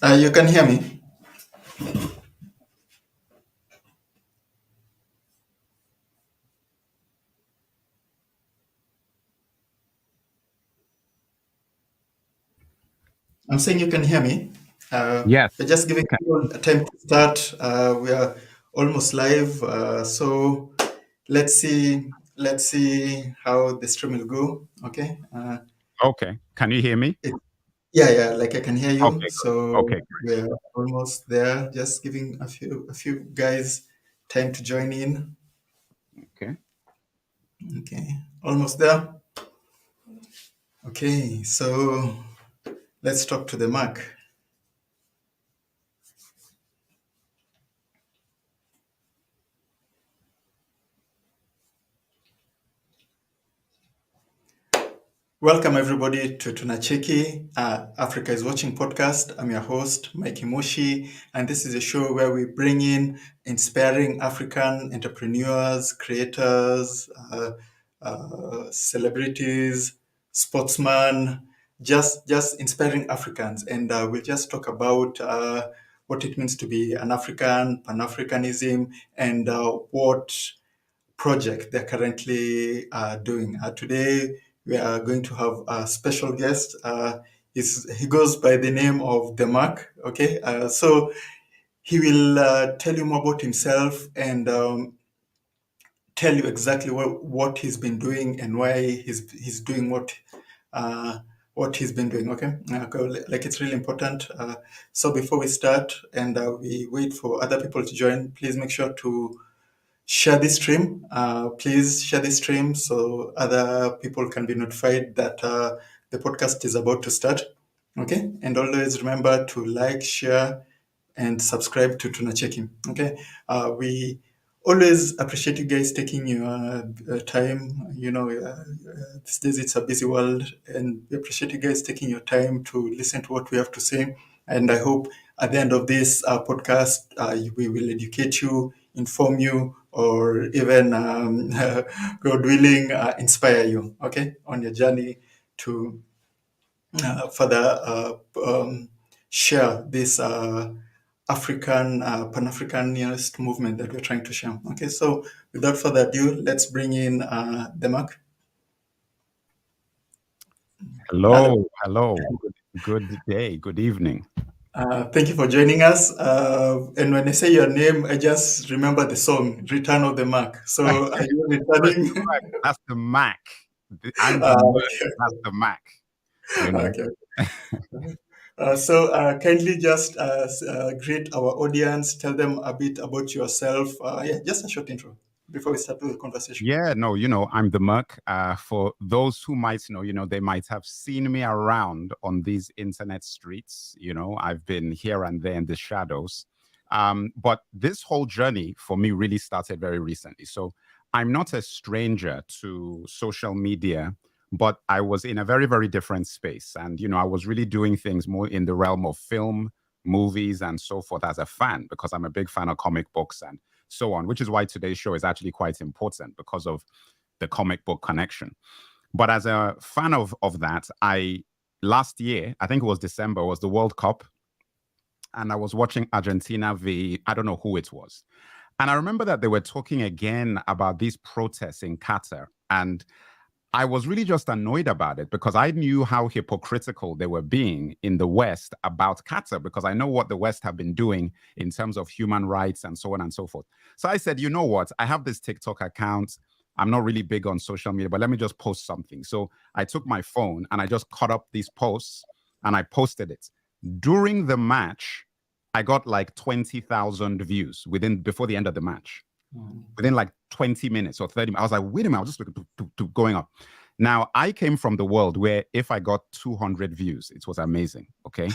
You can hear me? I'm saying you can hear me. Yes. We're just giving Okay. people a time to start. We are almost live, so let's see how the stream will go. Okay. Okay. Can you hear me? It, yeah, yeah. Like I can hear you. Okay, good. So Okay, we're almost there. Just giving a few guys time to join in. okay. Okay. Almost there. Okay. So let's talk to the mark. Welcome everybody to Tunacheki, Africa is Watching podcast. I'm your host, Mikey Moshi, and this is a show where we bring in inspiring African entrepreneurs, creators, celebrities, sportsmen, just inspiring Africans, and we'll just talk about what it means to be an African, Pan-Africanism, and what project they're currently doing. Today, we are going to have a special guest. He goes by the name of the Mark. Okay, so he will tell you more about himself and tell you exactly what he's been doing and why he's doing what he's been doing. Okay, like it's really important. So before we start and we wait for other people to join, please make sure to share this stream. Please share this stream so other people can be notified that the podcast is about to start. Okay, and always remember to like, share, and subscribe to Tuna Checking. Okay, we always appreciate you guys taking your time. These days it's a busy world, and we appreciate you guys taking your time to listen to what we have to say. And I hope at the end of this podcast, we will educate you, inform you, or even, God willing, inspire you. Okay, on your journey to further share this African, Pan-Africanist movement that we're trying to share. Okay, so without further ado, let's bring in the Mark. Hello. Hello. Hello. Good day. Good evening. Thank you for joining us. And when I say your name, I just remember the song "Return of the Mark." So are you returning? Correct. That's the Mac. I'm the Merc. Okay, That's the Mac. You know. okay. So kindly just greet our audience, tell them a bit about yourself. Yeah, just a short intro before we start with the conversation. Yeah, no, I'm the Merc. For those who might know, they might have seen me around on these internet streets. I've been here and there in the shadows. But this whole journey for me really started very recently. So I'm not a stranger to social media, but I was in a very, very different space. And, I was really doing things more in the realm of film, movies, and so forth as a fan, because I'm a big fan of comic books and so on, which is why today's show is actually quite important because of the comic book connection. But as a fan of that, last year, I think it was December, was the World Cup, and I was watching Argentina v I don't know who it was. And I remember that they were talking again about these protests in Qatar. And I was really just annoyed about it because I knew how hypocritical they were being in the West about Qatar, because I know what the West have been doing in terms of human rights and so on and so forth. So I said, you know what? I have this TikTok account. I'm not really big on social media, but let me just post something. So I took my phone and I just cut up these posts and I posted it. During the match, I got like 20,000 views before the end of the match. Within like 20 minutes or 30 minutes. I was like, wait a minute, I was just looking to going up. Now, I came from the world where if I got 200 views, it was amazing. Okay.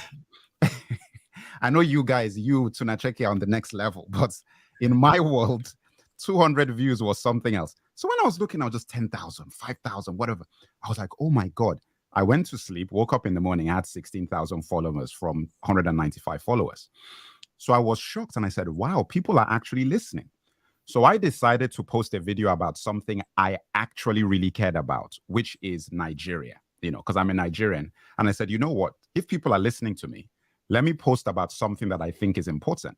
I know you guys, Tunacheki, are on the next level, but in my world, 200 views was something else. So when I was looking, I was just 10,000, 5,000, whatever. I was like, oh my God. I went to sleep, woke up in the morning, I had 16,000 followers from 195 followers. So I was shocked and I said, wow, people are actually listening. So I decided to post a video about something I actually really cared about, which is Nigeria, because I'm a Nigerian. And I said, you know what? If people are listening to me, let me post about something that I think is important.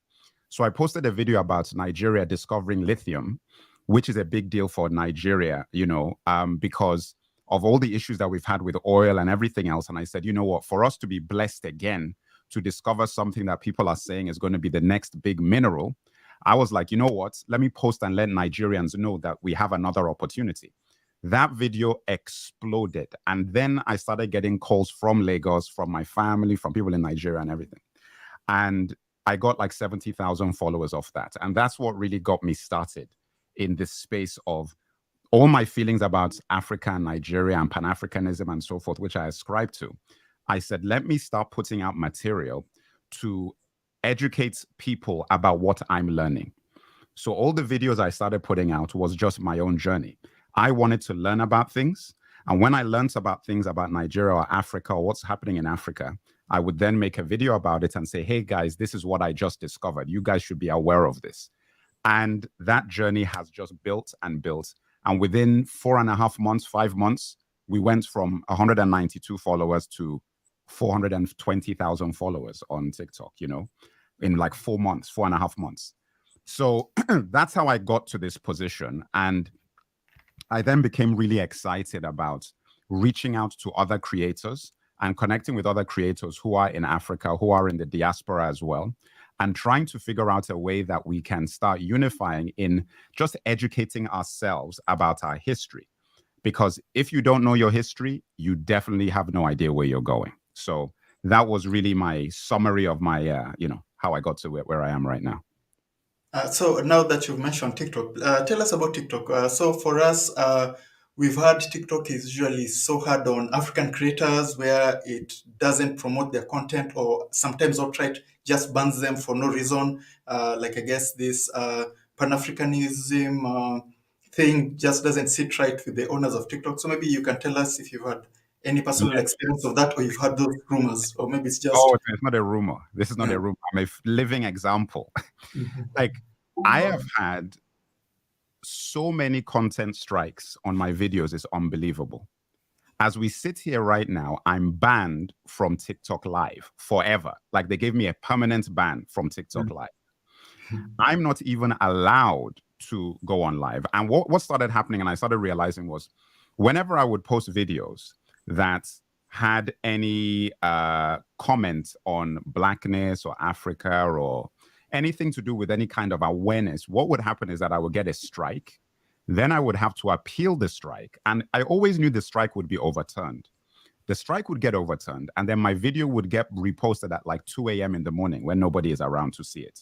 So I posted a video about Nigeria discovering lithium, which is a big deal for Nigeria, because of all the issues that we've had with oil and everything else. And I said, you know what, for us to be blessed again to discover something that people are saying is going to be the next big mineral, I was like, you know what, let me post and let Nigerians know that we have another opportunity. That video exploded. And then I started getting calls from Lagos, from my family, from people in Nigeria and everything. And I got like 70,000 followers off that. And that's what really got me started in this space of all my feelings about Africa and Nigeria and Pan-Africanism and so forth, which I ascribe to. I said, let me start putting out material to educate people about what I'm learning. So all the videos I started putting out was just my own journey. I wanted to learn about things. And when I learned about things about Nigeria or Africa or what's happening in Africa, I would then make a video about it and say, hey guys, this is what I just discovered. You guys should be aware of this. And that journey has just built and built. And within 4.5 months, 5 months, we went from 192 followers to 420,000 followers on TikTok, in like 4 months, 4.5 months. So that's how I got to this position. And I then became really excited about reaching out to other creators and connecting with other creators who are in Africa, who are in the diaspora as well, and trying to figure out a way that we can start unifying in just educating ourselves about our history. Because if you don't know your history, you definitely have no idea where you're going. So that was really my summary of my, how I got to where I am right now. So now that you've mentioned TikTok, tell us about TikTok. So for us, we've heard TikTok is usually so hard on African creators where it doesn't promote their content or sometimes outright just bans them for no reason. Like I guess this Pan-Africanism thing just doesn't sit right with the owners of TikTok. So maybe you can tell us if you've had any personal Yeah. experience of that or you've heard those rumors, or maybe it's just... Oh, it's not a rumor. This is not a rumor. I'm a living example. Like, I have had so many content strikes on my videos. It's unbelievable. As we sit here right now, I'm banned from TikTok Live forever. Like, they gave me a permanent ban from TikTok Live. I'm not even allowed to go on live. And what started happening, and I started realizing, was whenever I would post videos that had any comment on Blackness or Africa or anything to do with any kind of awareness, what would happen is that I would get a strike. Then I would have to appeal the strike. And I always knew the strike would be overturned. The strike would get overturned. And then my video would get reposted at like 2 a.m. in the morning when nobody is around to see it.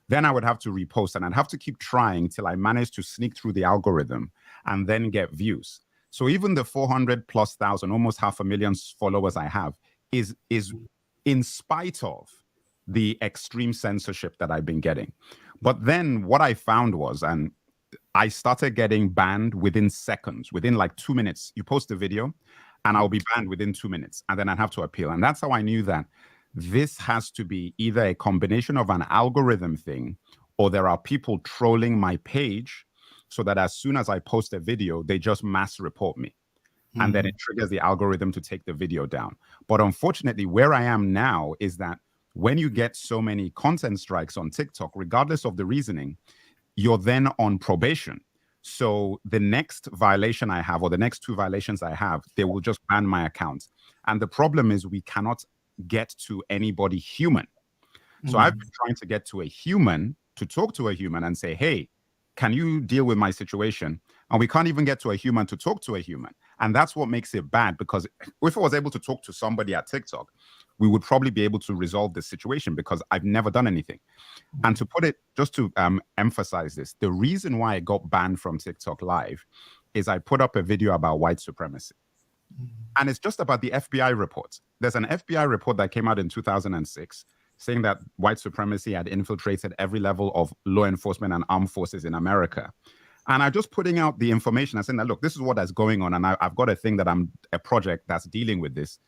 Then I would have to repost and I'd have to keep trying till I managed to sneak through the algorithm and then get views. So even the 400,000+, almost 500,000 followers I have is in spite of the extreme censorship that I've been getting. But then what I found was, and I started getting banned within seconds, within like 2 minutes. You post a video and I'll be banned within 2 minutes and then I'd have to appeal. And that's how I knew that this has to be either a combination of an algorithm thing or there are people trolling my page so that as soon as I post a video, they just mass report me. And then it triggers the algorithm to take the video down. But unfortunately, where I am now is that when you get so many content strikes on TikTok, regardless of the reasoning, you're then on probation. So the next violation I have, or the next 2 violations I have, they will just ban my account. And the problem is we cannot get to anybody human. So I've been trying to get to a human, to talk to a human and say, hey, can you deal with my situation? And we can't even get to a human to talk to a human. And that's what makes it bad, because if I was able to talk to somebody at TikTok, we would probably be able to resolve this situation because I've never done anything. And to put it, just to emphasize this, the reason why I got banned from TikTok Live is I put up a video about white supremacy. And it's just about the FBI report. There's an FBI report that came out in 2006 saying that white supremacy had infiltrated every level of law enforcement and armed forces in America. And I'm just putting out the information and saying that, look, this is what is going on. And I've got a thing that a project that's dealing with this.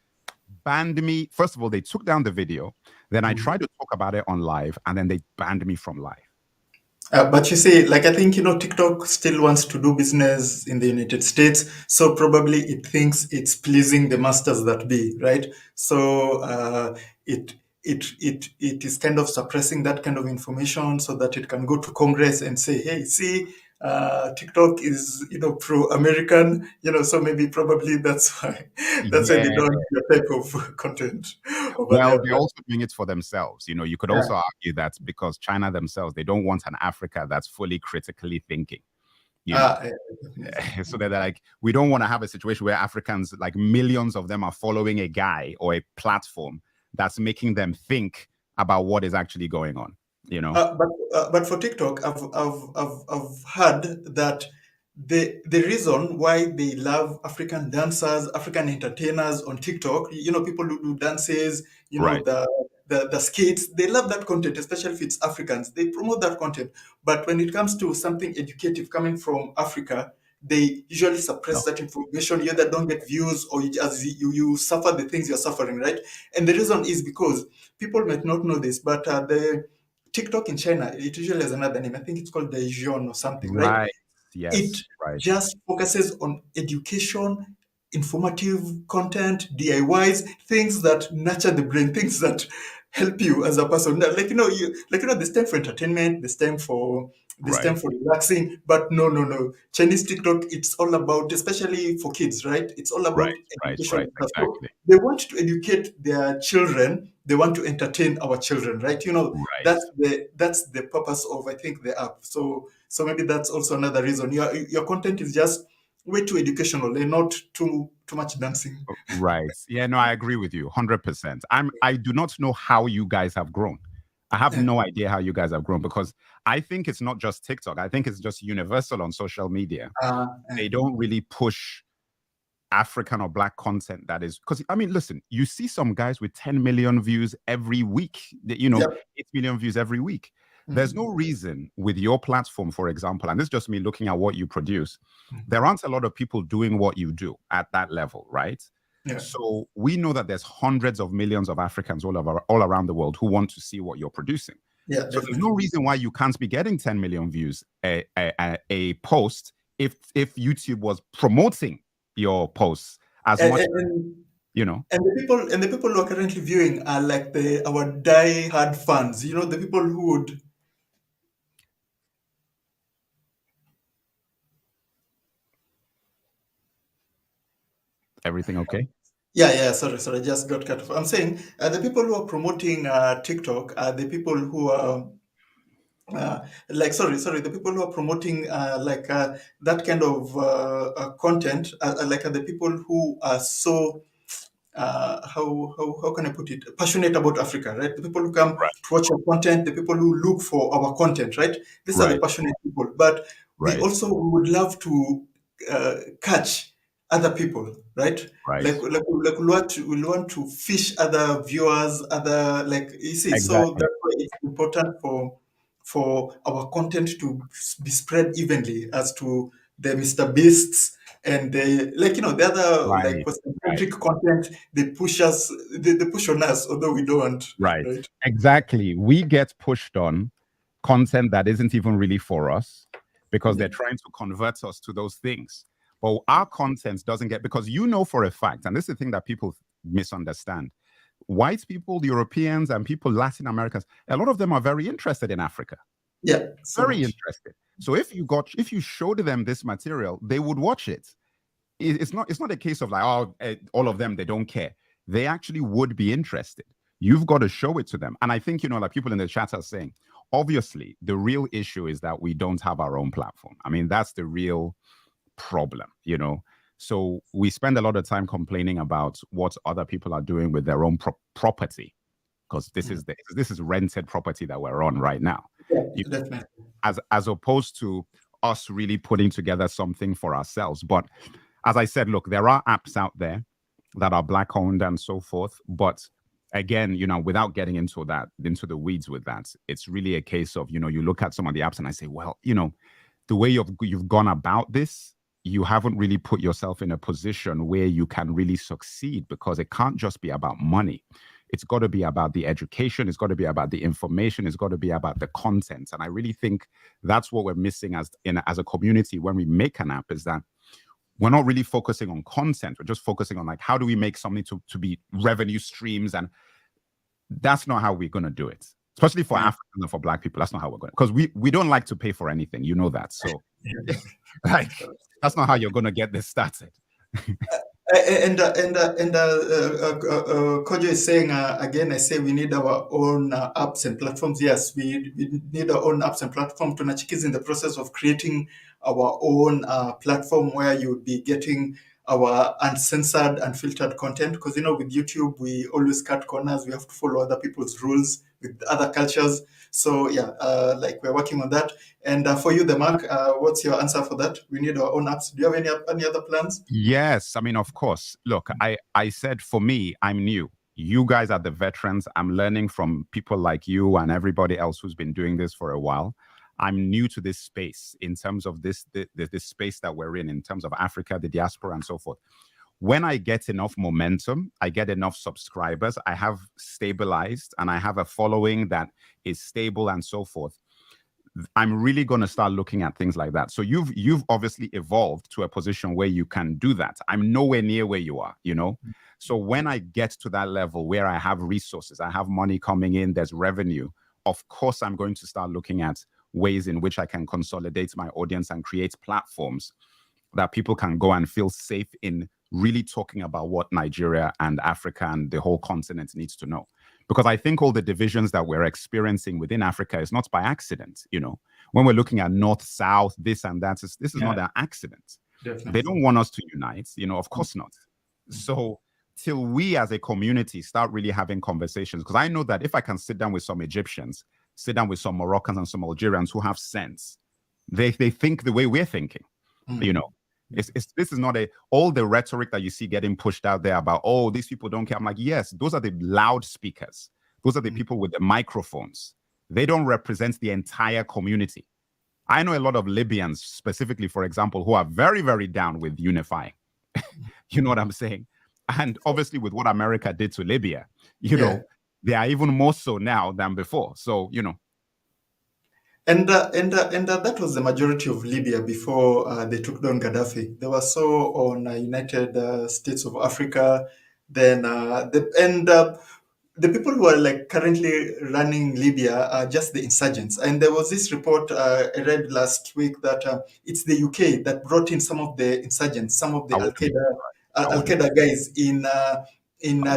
Banned me. First of all, they took down the video. Then I tried to talk about it on live, and then they banned me from live. But you see, like, I think, TikTok still wants to do business in the United States. So probably it thinks it's pleasing the masters that be, right? So it it is kind of suppressing that kind of information so that it can go to Congress and say, hey, see, TikTok is pro-American, so maybe probably that's why they Yeah. don't do that type of content over Well, there. they're also doing it for themselves. You could Yeah. also argue that because China themselves, they don't want an Africa that's fully critically thinking, you know. Yeah, definitely. So they're like, we don't want to have a situation where Africans, like millions of them, are following a guy or a platform that's making them think about what is actually going on, you know. But for TikTok, I've heard that the reason why they love African dancers, African entertainers on TikTok, people who do dances, Right. the skits, they love that content, especially if it's Africans. They promote that content. But when it comes to something educative coming from Africa, they usually No. suppress that information. You either don't get views or you suffer the things you're suffering, right? And the reason is because people might not know this, but the TikTok in China, it usually has another name. I think it's called Daejeon or something, right? Right. It Yes. Right. just focuses on education, informative content, DIYs, things that nurture the brain, things that help you as a person. There's time for entertainment, there's Right. time for relaxing, but no. Chinese TikTok, it's all about, especially for kids, right? It's all Right. about Right. education Right. and stuff. So Exactly. they want to educate their children. They want to entertain our children, right? Right. That's the purpose of, I think, the app. So maybe that's also another reason. Your content is just way too educational and not too much dancing. Right. Yeah, no, I agree with you 100%. I do not know how you guys have grown. I have Yeah. no idea how you guys have grown because I think it's not just TikTok. I think it's just universal on social media. Yeah. They don't really push African or Black content that is, because I mean, listen, you see some guys with 10 million views every week, Yep. 8 million views every week. There's no Mhm. reason with your platform, for example, and this is just me looking at what you produce, Mhm. there aren't a lot of people doing what you do at that level, right? Yeah. So we know that there's hundreds of millions of Africans all around the world who want to see what you're producing. Yeah, So there's no definitely. reason why you can't be getting 10 million views a post if YouTube was promoting your posts as And, much, and you know. and the people who are currently viewing are like our die-hard fans. The people who would. Everything okay? Yeah. Sorry, just got cut off. I'm saying the people who are promoting TikTok are the people who are sorry, the people who are promoting that kind of content are the people who are so how can I put it? Passionate about Africa, right? The people who come Right, to watch our content, the people who look for our content, right? These are the right, passionate people. But we right, also would love to catch other people, right? right. We want to fish other viewers, other like you see. So Exactly. that's why it's important for our content to be spread evenly as to the Mr. Beasts and the other like Right, right. centric content they push on us, although we don't, Right. right? Exactly. We get pushed on content that isn't even really for us because Yeah. they're trying to convert us to those things. But our content doesn't get, because for a fact, and this is the thing that people misunderstand. White people, Europeans, and people, Latin Americans, a lot of them are very interested in Africa. Yeah, so Very much. interested. So if you showed them this material, they would watch it. It's not a case of like, oh, all of them, they don't care. They actually would be interested. You've got to show it to them. And I think, like people in the chat are saying, obviously the real issue is that we don't have our own platform. I mean, that's the real problem. So we spend a lot of time complaining about what other people are doing with their own property, because this is rented property that we're on right now, Yeah, you, definitely. as opposed to us really putting together something for ourselves. But as I said, look, there are apps out there that are Black owned and so forth. But again, without getting into the weeds with that, it's really a case of, you look at some of the apps and I say, well, the way you've gone about this, you haven't really put yourself in a position where you can really succeed, because it can't just be about money. It's got to be about the education. It's got to be about the information. It's got to be about the content. And I really think that's what we're missing as a community when we make an app, is that we're not really focusing on content. We're just focusing on like, how do we make something to be revenue streams? And That's not how we're going to do it. Especially for Africans and for Black people, that's not how we're going to, because we don't like to pay for anything. You know that. So like, that's not how you're going to get this started. Kojo is saying again. I say we need our own apps and platforms. Yes, we need our own apps and platform. Tunachiki is in the process of creating our own platform where you would be getting our uncensored, unfiltered content. Because with YouTube we always cut corners. We have to follow other people's rules with other cultures. So yeah, like we're working on that. And for you, the Mark, what's your answer for that? We need our own apps. Do you have any other plans? Yes, I mean, of course. Look, I said for me, I'm new. You guys are the veterans. I'm learning from people like you and everybody else who's been doing this for a while. I'm new to this space in terms of this space that we're in terms of Africa, the diaspora, and so forth. When I get enough momentum, I get enough subscribers, I have stabilized, and I have a following that is stable and so forth, I'm really going to start looking at things like that. So you've obviously evolved to a position where you can do that. I'm nowhere near where you are, So when I get to that level where I have resources, I have money coming in, there's revenue, of course, I'm going to start looking at ways in which I can consolidate my audience and create platforms that people can go and feel safe in really talking about what Nigeria and Africa and the whole continent needs to know. Because I think all the divisions that we're experiencing within Africa is not by accident. When we're looking at North, South, this and that, this is not an accident. Definitely. They don't want us to unite, of course not. So till we as a community start really having conversations, because I know that if I can sit down with some Egyptians, sit down with some Moroccans and some Algerians who have sense, they think the way we're thinking, This is not all the rhetoric that you see getting pushed out there about, oh, these people don't care. I'm like, yes, those are the loudspeakers. Those are the people with the microphones. They don't represent the entire community. I know a lot of Libyans, specifically, for example, who are very, very down with unifying. You know what I'm saying? And obviously with what America did to Libya, they are even more so now than before. So, And that was the majority of Libya before they took down Gaddafi. They were so on United States of Africa. Then the people who are like currently running Libya are just the insurgents. And there was this report I read last week that it's the UK that brought in some of the insurgents, some of the Al Qaeda guys in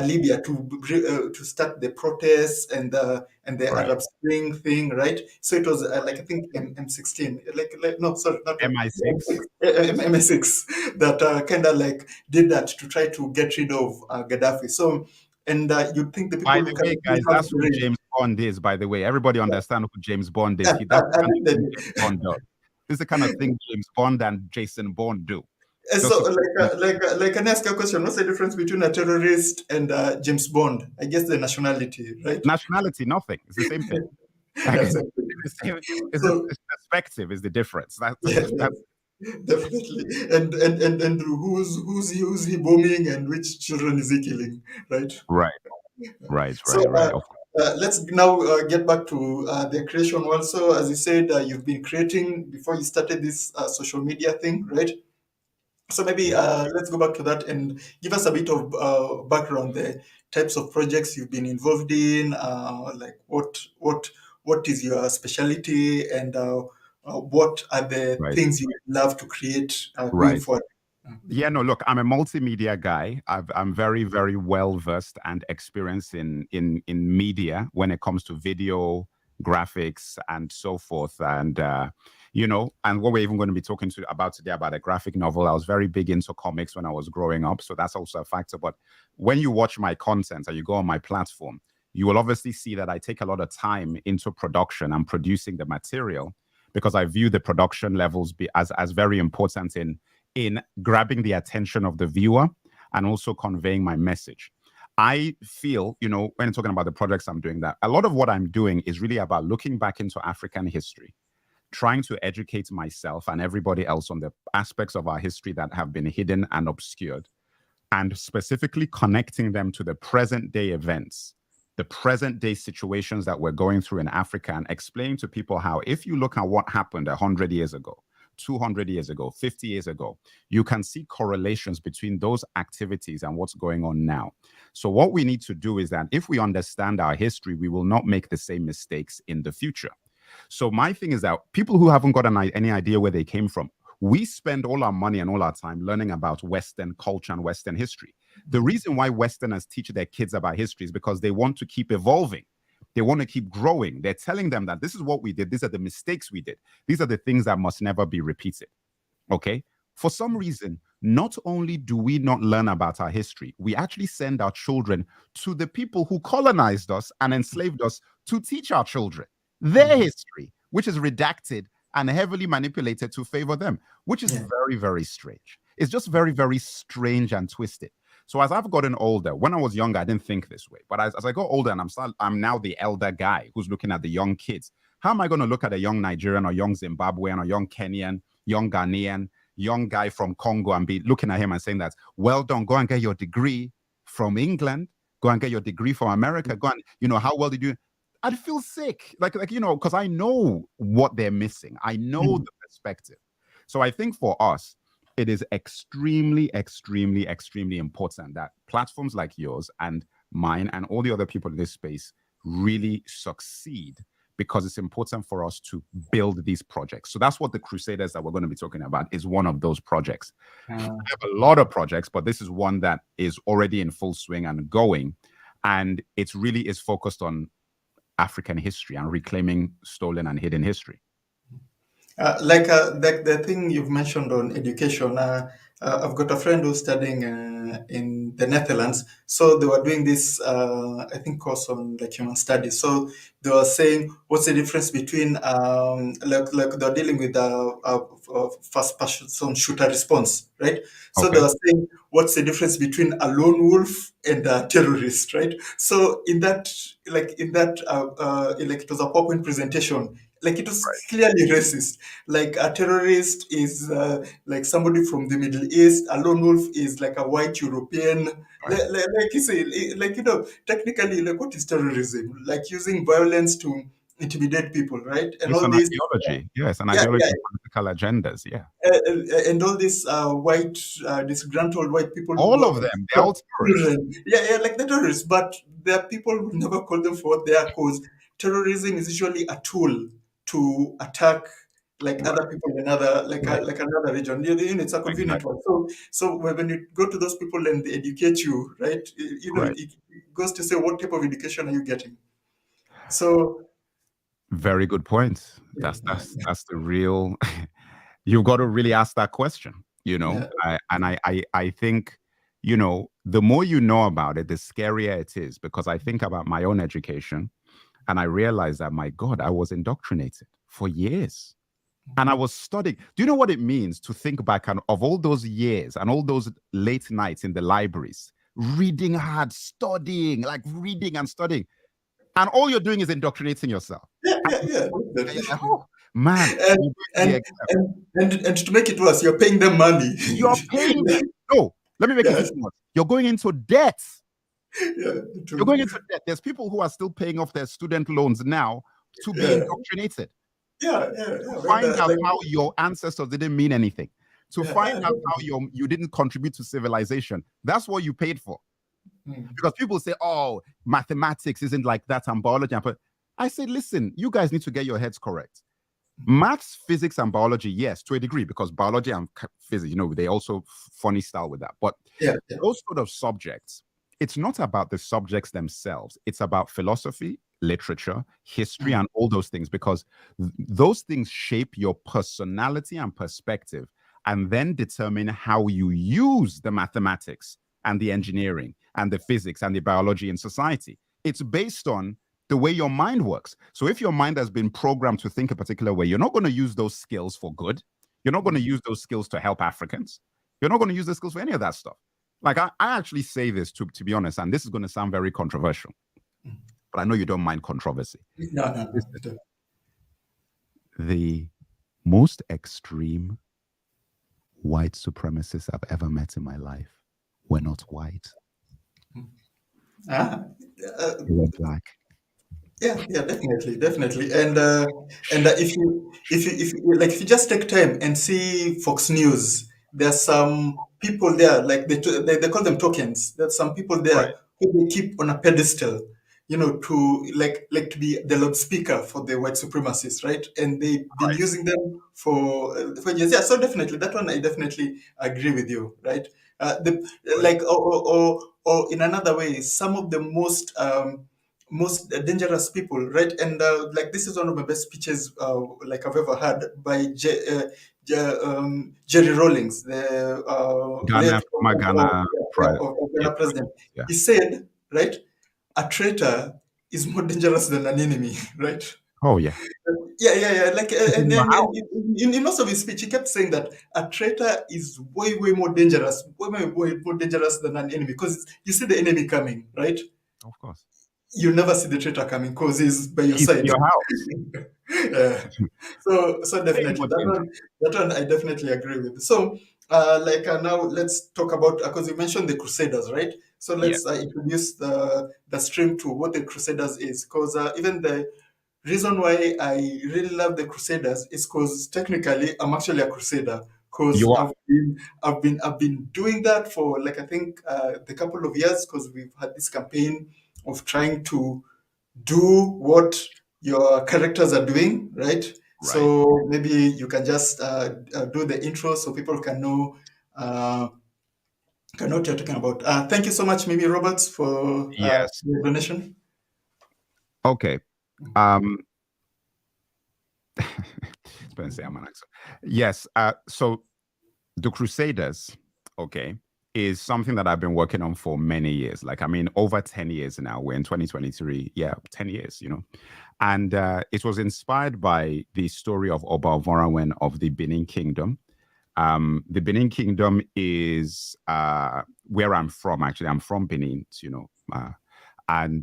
Libya to start the protests and the Arab Spring thing, right? So it was like I think M16, no, sorry, not MI6, MI6 that kind of like did that to try to get rid of Gaddafi. So. And you think the people... By the way, guys, that's who James Bond is, by the way. Everybody understand who James Bond is. That's the kind of thing James Bond does. This is the kind of thing James Bond and Jason Bourne do. So, can I ask a question? What's the difference between a terrorist and James Bond? I guess the nationality, right? Nationality, nothing. It's the same thing. The perspective is the difference. That's definitely. And who's he bombing and which children is he killing, right? Right. Let's now get back to the creation world. So, as you said, you've been creating before you started this social media thing, right? So maybe let's go back to that and give us a bit of background, the types of projects you've been involved in, like what is your specialty, and what are the things you love to create going forward. Yeah, no, look, I'm a multimedia guy. I'm very, very well versed and experienced in media when it comes to video, graphics, and so forth. And and what we're even going to be talking about today about a graphic novel. I was very big into comics when I was growing up, so that's also a factor. But when you watch my content or you go on my platform, you will obviously see that I take a lot of time into production and producing the material, because I view the production levels as very important in grabbing the attention of the viewer and also conveying my message. I feel, when talking about the projects I'm doing, that a lot of what I'm doing is really about looking back into African history, trying to educate myself and everybody else on the aspects of our history that have been hidden and obscured, and specifically connecting them to the present day events, the present day situations that we're going through in Africa, and explaining to people how, if you look at what happened 100 years ago, 200 years ago, 50 years ago, you can see correlations between those activities and what's going on now. So what we need to do is that if we understand our history, we will not make the same mistakes in the future. So my thing is that people who haven't got any idea where they came from, we spend all our money and all our time learning about Western culture and Western history. The reason why Westerners teach their kids about history is because they want to keep evolving. They want to keep growing. They're telling them that this is what we did. These are the mistakes we did. These are the things that must never be repeated. Okay? For some reason, not only do we not learn about our history, we actually send our children to the people who colonized us and enslaved us to teach our children their history, which is redacted and heavily manipulated to favor them, which is very, very strange. It's just very, very strange and twisted. So as I've gotten older, when I was younger, I didn't think this way. But as I got older and I'm now the elder guy who's looking at the young kids, how am I going to look at a young Nigerian or young Zimbabwean or young Kenyan, young Ghanaian, young guy from Congo and be looking at him and saying that, well done, go and get your degree from England, go and get your degree from America, go and, how well did you? I'd feel sick, because I know what they're missing. I know the perspective. So I think for us, it is extremely, extremely, extremely important that platforms like yours and mine and all the other people in this space really succeed, because it's important for us to build these projects. So that's what the Crusaders that we're going to be talking about is one of those projects. I have a lot of projects, but this is one that is already in full swing and going. And it really is focused on African history and reclaiming stolen and hidden history. Like the thing you've mentioned on education, I've got a friend who's studying in the Netherlands. So they were doing this, I think, course on like human studies. So they were saying, what's the difference between like they're dealing with first person shooter response, right? So Okay. they were saying, what's the difference between a lone wolf and a terrorist, right? So in that, like it was a PowerPoint presentation. Like it was clearly racist. Like a terrorist is like somebody from the Middle East. A lone wolf is like a white European. Like you say, like technically, like what is terrorism? Like using violence to intimidate people, right? And It's all an this, ideology. Yes, an yeah, ideology yeah, of political agendas. Yeah. and all these white, disgruntled white people All who of have them, they're got all terrorists. children. Yeah, like the terrorists, but there are people who never call them for what they are, because terrorism is usually a tool to attack like Right. other people in other Right. like another region. It's a convenient Exactly. one. So when you go to those people and they educate you, right? Right. It goes to say what type of education are you getting. So Very good point. yeah, That's the real. You've got to really ask that question. yeah. I think, the more you know about it, the scarier it is, because I think about my own education and I realize that, my God, I was indoctrinated for years. And I was studying. Do you know what it means to think back of all those years and all those late nights in the libraries, reading hard, studying, like reading and studying, and all you're doing is indoctrinating yourself. Yeah. And you're like, oh man, and you're going to the and exam. and to make it worse, you're paying them money. You're paying them. No, let me make it Yeah, even worse. You're going into debt. yeah, You're true. going into debt. There's people who are still paying off their student loans now to be Yeah, indoctrinated, yeah. to But find out how your ancestors didn't mean anything, to find yeah, out how you didn't contribute to civilization. That's what you paid for. Because people say, oh, mathematics isn't like that and biology. But I say, listen, you guys need to get your heads correct. Maths, physics, and biology, yes, to a degree, because biology and physics, they also funny style with that. But yeah, those sort of subjects, it's not about the subjects themselves. It's about philosophy, literature, history, and all those things, because those things shape your personality and perspective, and then determine how you use the mathematics and the engineering and the physics and the biology in society. It's based on the way your mind works. So if your mind has been programmed to think a particular way, you're not going to use those skills for good. You're not going to use those skills to help Africans. You're not going to use the skills for any of that stuff. Like I actually say this to be honest, and this is going to sound very controversial, but I know you don't mind controversy. no. The most extreme white supremacists I've ever met in my life were not white. Ah, They were black. Yeah, definitely. And if you just take time and see Fox News, there's some people there, like they call them tokens. There's some people Right. there who they keep on a pedestal, to like to be the loudspeaker for the white supremacists, right? And they've been Right. using them for years. Yeah, so definitely that one I definitely agree with you, right? The Right. like or in another way, some of the most dangerous people, right? And like this is one of my best speeches like I've ever heard by Jerry Rawlings, the late Ghana, former Ghana Ghana yeah, president. yeah. He said, right, a traitor is more dangerous than an enemy, right? Oh yeah. Yeah. Like, It's in your and house. in most of his speech, he kept saying that a traitor is way more dangerous, way more dangerous than an enemy because you see the enemy coming, right? Of course. You never see the traitor coming because he's by your He's in side. your house. Yeah. So Way definitely more dangerous. that one I definitely agree with. So now let's talk about because you mentioned the Crusaders, right? So Yeah. let's introduce the stream to what the Crusaders is, because even the reason why I really love the Crusaders is because technically I'm actually a Crusader because You are. I've been doing that for like I think the couple of years because we've had this campaign of trying to do what your characters are doing, right? Right. So maybe you can just do the intro so people uh, can know what you're talking about. Thank you so much, Mimi Roberts, for Yes. your donation. Okay. Um Spencer, I'm an actor. Yes. So the Crusaders, okay, is something that I've been working on for many years. Like, I mean, over 10 years now. We're in 2023. Yeah, 10 years. And it was inspired by the story of Oba Vorawen of the Benin Kingdom. The Benin Kingdom is where I'm from, actually. I'm from Benin. And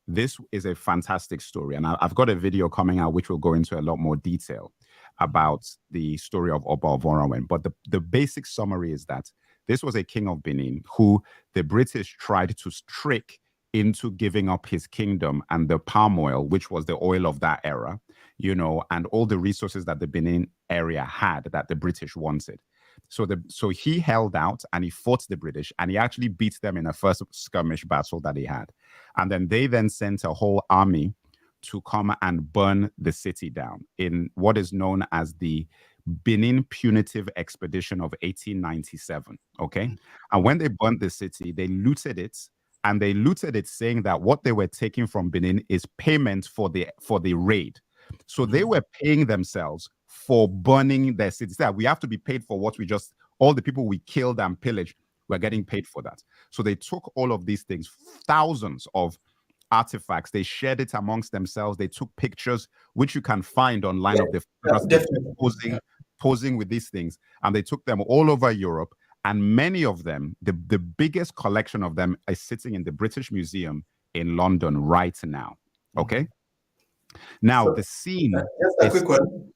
this is a fantastic story. And I've got a video coming out which will go into a lot more detail about the story of Oba Vorawen. But the basic summary is that this was a king of Benin who the British tried to trick into giving up his kingdom and the palm oil, which was the oil of that era, and all the resources that the Benin area had that the British wanted. So he held out and he fought the British and he actually beat them in a first skirmish battle that he had. And then they then sent a whole army to come and burn the city down in what is known as the Benin Punitive Expedition of 1897. Okay. And when they burnt the city, they looted it. And they looted it saying that what they were taking from Benin is payment for the raid. So they were paying themselves for burning their cities. That we have to be paid for what we just all the people we killed and pillaged. We're getting paid for that. So they took all of these things, thousands of artifacts. They shared it amongst themselves. They took pictures, which you can find online Yeah, of the photographs they took definitely. posing with these things. And they took them all over Europe. And many of them, the biggest collection of them is sitting in the British Museum in London right now. Okay. Now, So the scene just a is, quick one.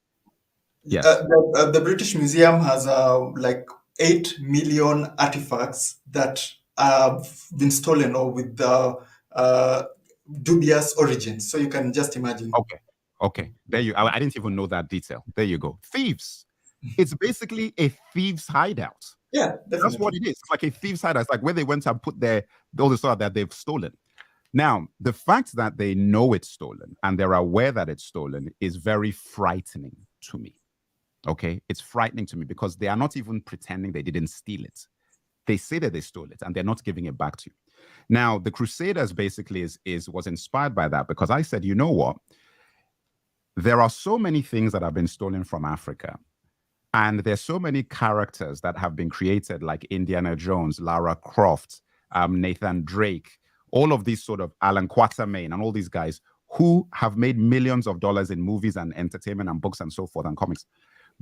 yes. The British Museum has like 8 million artifacts that have been stolen or with uh, dubious origins. So you can just imagine. Okay. Okay. There you I didn't even know that detail. There you go. Thieves. It's basically a thieves' hideout. Yeah, That's what definitely. it is. It's like a thieves' hideout. It's like where they went and put all the stuff that they've stolen. Now, the fact that they know it's stolen and they're aware that it's stolen is very frightening to me. Okay. It's frightening to me because they are not even pretending they didn't steal it. They say that they stole it and they're not giving it back to you. Now, the Crusaders basically was inspired by that because I said, you know what? There are so many things that have been stolen from Africa. And there's so many characters that have been created, like Indiana Jones, Lara Croft, Nathan Drake, all of these sort of Alan Quatermain, and all these guys who have made millions of dollars in movies and entertainment and books and so forth and comics.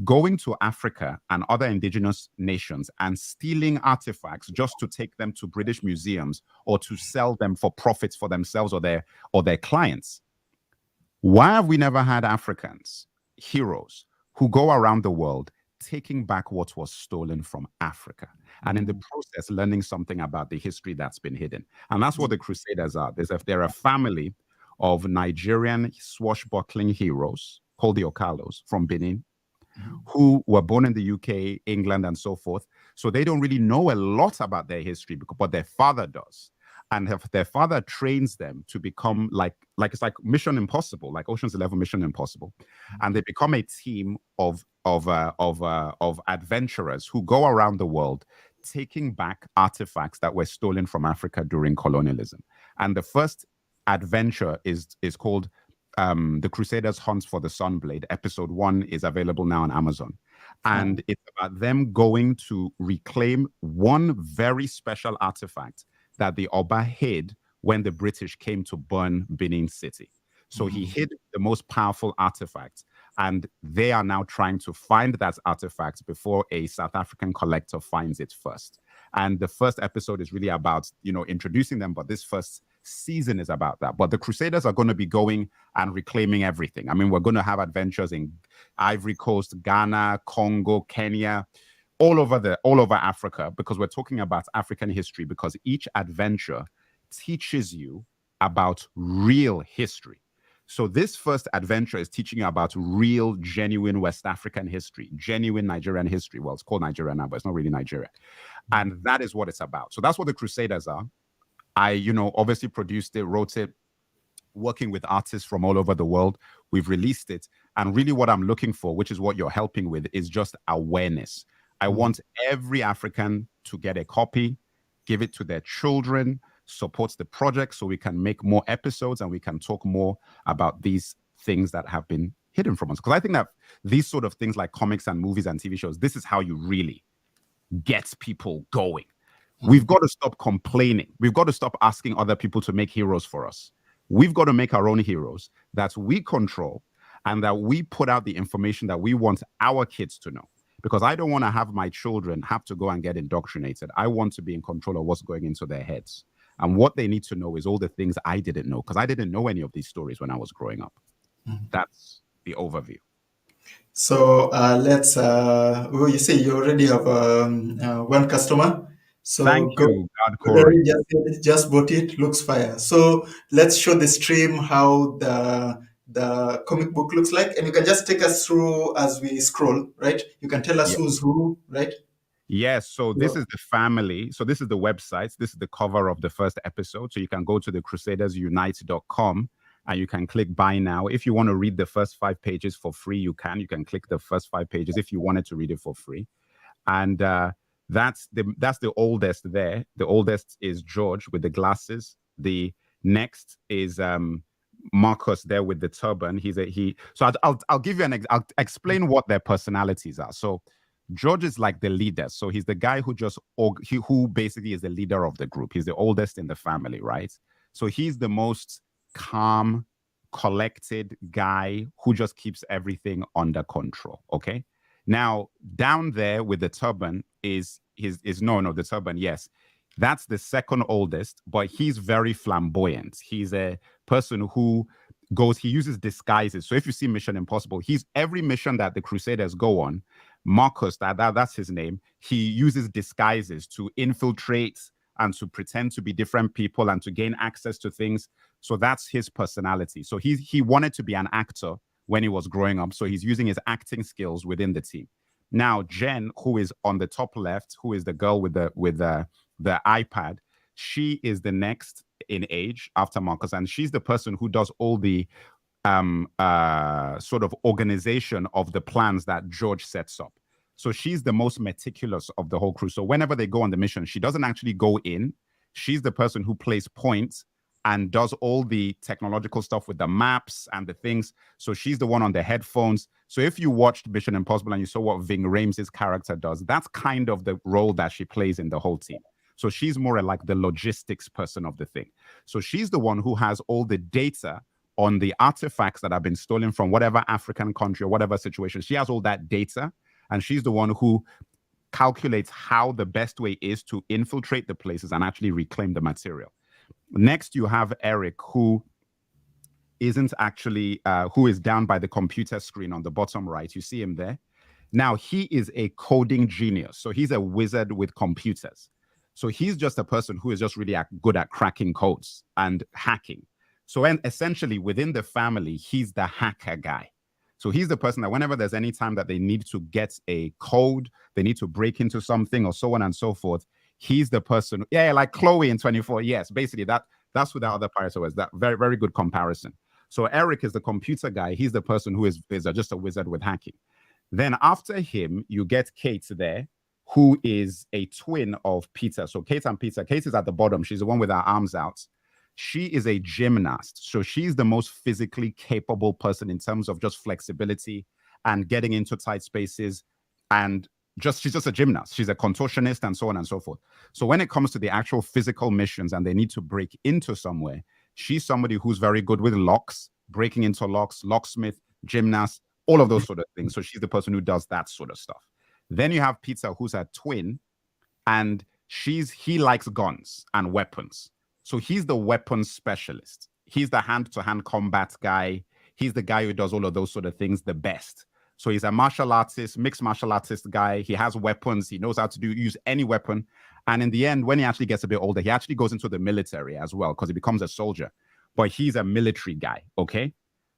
Going to Africa and other indigenous nations and stealing artifacts just to take them to British museums or to sell them for profits for themselves or their clients. Why have we never had Africans, heroes, who go around the world taking back what was stolen from Africa and in the process learning something about the history that's been hidden? And that's what the Crusaders are. They're a family of Nigerian swashbuckling heroes called the Okalos from Benin, who were born in the UK, England, and so forth. So they don't really know a lot about their history, but their father does. And their father trains them to become like it's like Mission Impossible, like Ocean's 11 Mission Impossible, and they become a team of adventurers who go around the world taking back artifacts that were stolen from Africa during colonialism. And the first adventure is called The Crusaders' Hunt for the Sunblade. Episode 1 is available now on Amazon. And it's about them going to reclaim one very special artifact that the Oba hid when the British came to burn Benin City. So he hid the most powerful artifact, and they are now trying to find that artifact before a South African collector finds it first. And the first episode is really about, introducing them, but this first season is about that. But the Crusaders are going to be going and reclaiming everything. I mean, we're going to have adventures in Ivory Coast, Ghana, Congo, Kenya, all over Africa, because we're talking about African history, because each adventure teaches you about real history. So this first adventure is teaching you about real, genuine West African history, genuine Nigerian history. Well, it's called Nigeria now, but it's not really Nigeria. And that is what it's about. So that's what the Crusaders are. I, obviously produced it, wrote it, working with artists from all over the world. We've released it. And really what I'm looking for, which is what you're helping with, is just awareness. I want every African to get a copy, give it to their children, support the project so we can make more episodes and we can talk more about these things that have been hidden from us. Because I think that these sort of things like comics and movies and TV shows, this is how you really get people going. We've got to stop complaining. We've got to stop asking other people to make heroes for us. We've got to make our own heroes that we control and that we put out the information that we want our kids to know. Because I don't want to have my children have to go and get indoctrinated. I want to be in control of what's going into their heads. And what they need to know is all the things I didn't know, because I didn't know any of these stories when I was growing up. That's the overview. So let's, you say you already have one customer. So Thank go, you, God Corey. just bought it, looks fire. So let's show the stream how the comic book looks like. And you can just take us through as we scroll, right? You can tell us who's who, right? Yes, so this is the family. So this is the website. This is the cover of the first episode. So you can go to thecrusadersunite.com and you can click buy now. If you want to read the first 5 pages for free, you can. You can click the first 5 pages if you wanted to read it for free. And that's the oldest there. The oldest is George with the glasses. The next is Marcus there with the turban. So I'll give you I'll explain what their personalities are. So George is like the leader. So he's the guy who basically is the leader of the group. He's the oldest in the family, right? So he's the most calm, collected guy who just keeps everything under control. Okay. Now, down there with the turban is the turban, yes. That's the second oldest, but he's very flamboyant. He's a person who he uses disguises. So if you see Mission Impossible, every mission that the Crusaders go on, Marcus, that's his name, he uses disguises to infiltrate and to pretend to be different people and to gain access to things. So that's his personality. So he wanted to be an actor when he was growing up. So he's using his acting skills within the team. Now, Jen, who is on the top left, who is the girl with the iPad, she is the next in age after Marcus, and she's the person who does all the sort of organization of the plans that George sets up. So she's the most meticulous of the whole crew. So whenever they go on the mission, she doesn't actually go in. She's the person who plays points and does all the technological stuff with the maps and the things. So she's the one on the headphones. So if you watched Mission Impossible and you saw what Ving Rhames' character does, that's kind of the role that she plays in the whole team. So she's more like the logistics person of the thing. So she's the one who has all the data on the artifacts that have been stolen from whatever African country or whatever situation. She has all that data, and she's the one who calculates how the best way is to infiltrate the places and actually reclaim the material. Next, you have Eric, who isn't actually, who is down by the computer screen on the bottom right. You see him there. Now, he is a coding genius. So he's a wizard with computers. So he's just a person who is just really good at cracking codes and hacking. So and essentially within the family, he's the hacker guy. So he's the person that whenever there's any time that they need to get a code, they need to break into something or so on and so forth, he's the person. Yeah, like Chloe in 24. Yes, basically that's who the other pirate was. That very, very good comparison. So Eric is the computer guy. He's the person who is just a wizard with hacking. Then after him, you get Kate there, who is a twin of Peter. So Kate and Peter. Kate is at the bottom. She's the one with her arms out. She is a gymnast. So she's the most physically capable person in terms of just flexibility and getting into tight spaces. And she's just a gymnast. She's a contortionist and so on and so forth. So when it comes to the actual physical missions and they need to break into somewhere, she's somebody who's very good with locks, breaking into locks, locksmith, gymnast, all of those sort of things. So she's the person who does that sort of stuff. Then you have Peter, who's a twin, and he likes guns and weapons. So he's the weapons specialist. He's the hand-to-hand combat guy. He's the guy who does all of those sort of things the best. So he's a martial artist, mixed martial artist guy. He has weapons. He knows how to use any weapon. And in the end, when he actually gets a bit older, he actually goes into the military as well because he becomes a soldier. But he's a military guy, okay?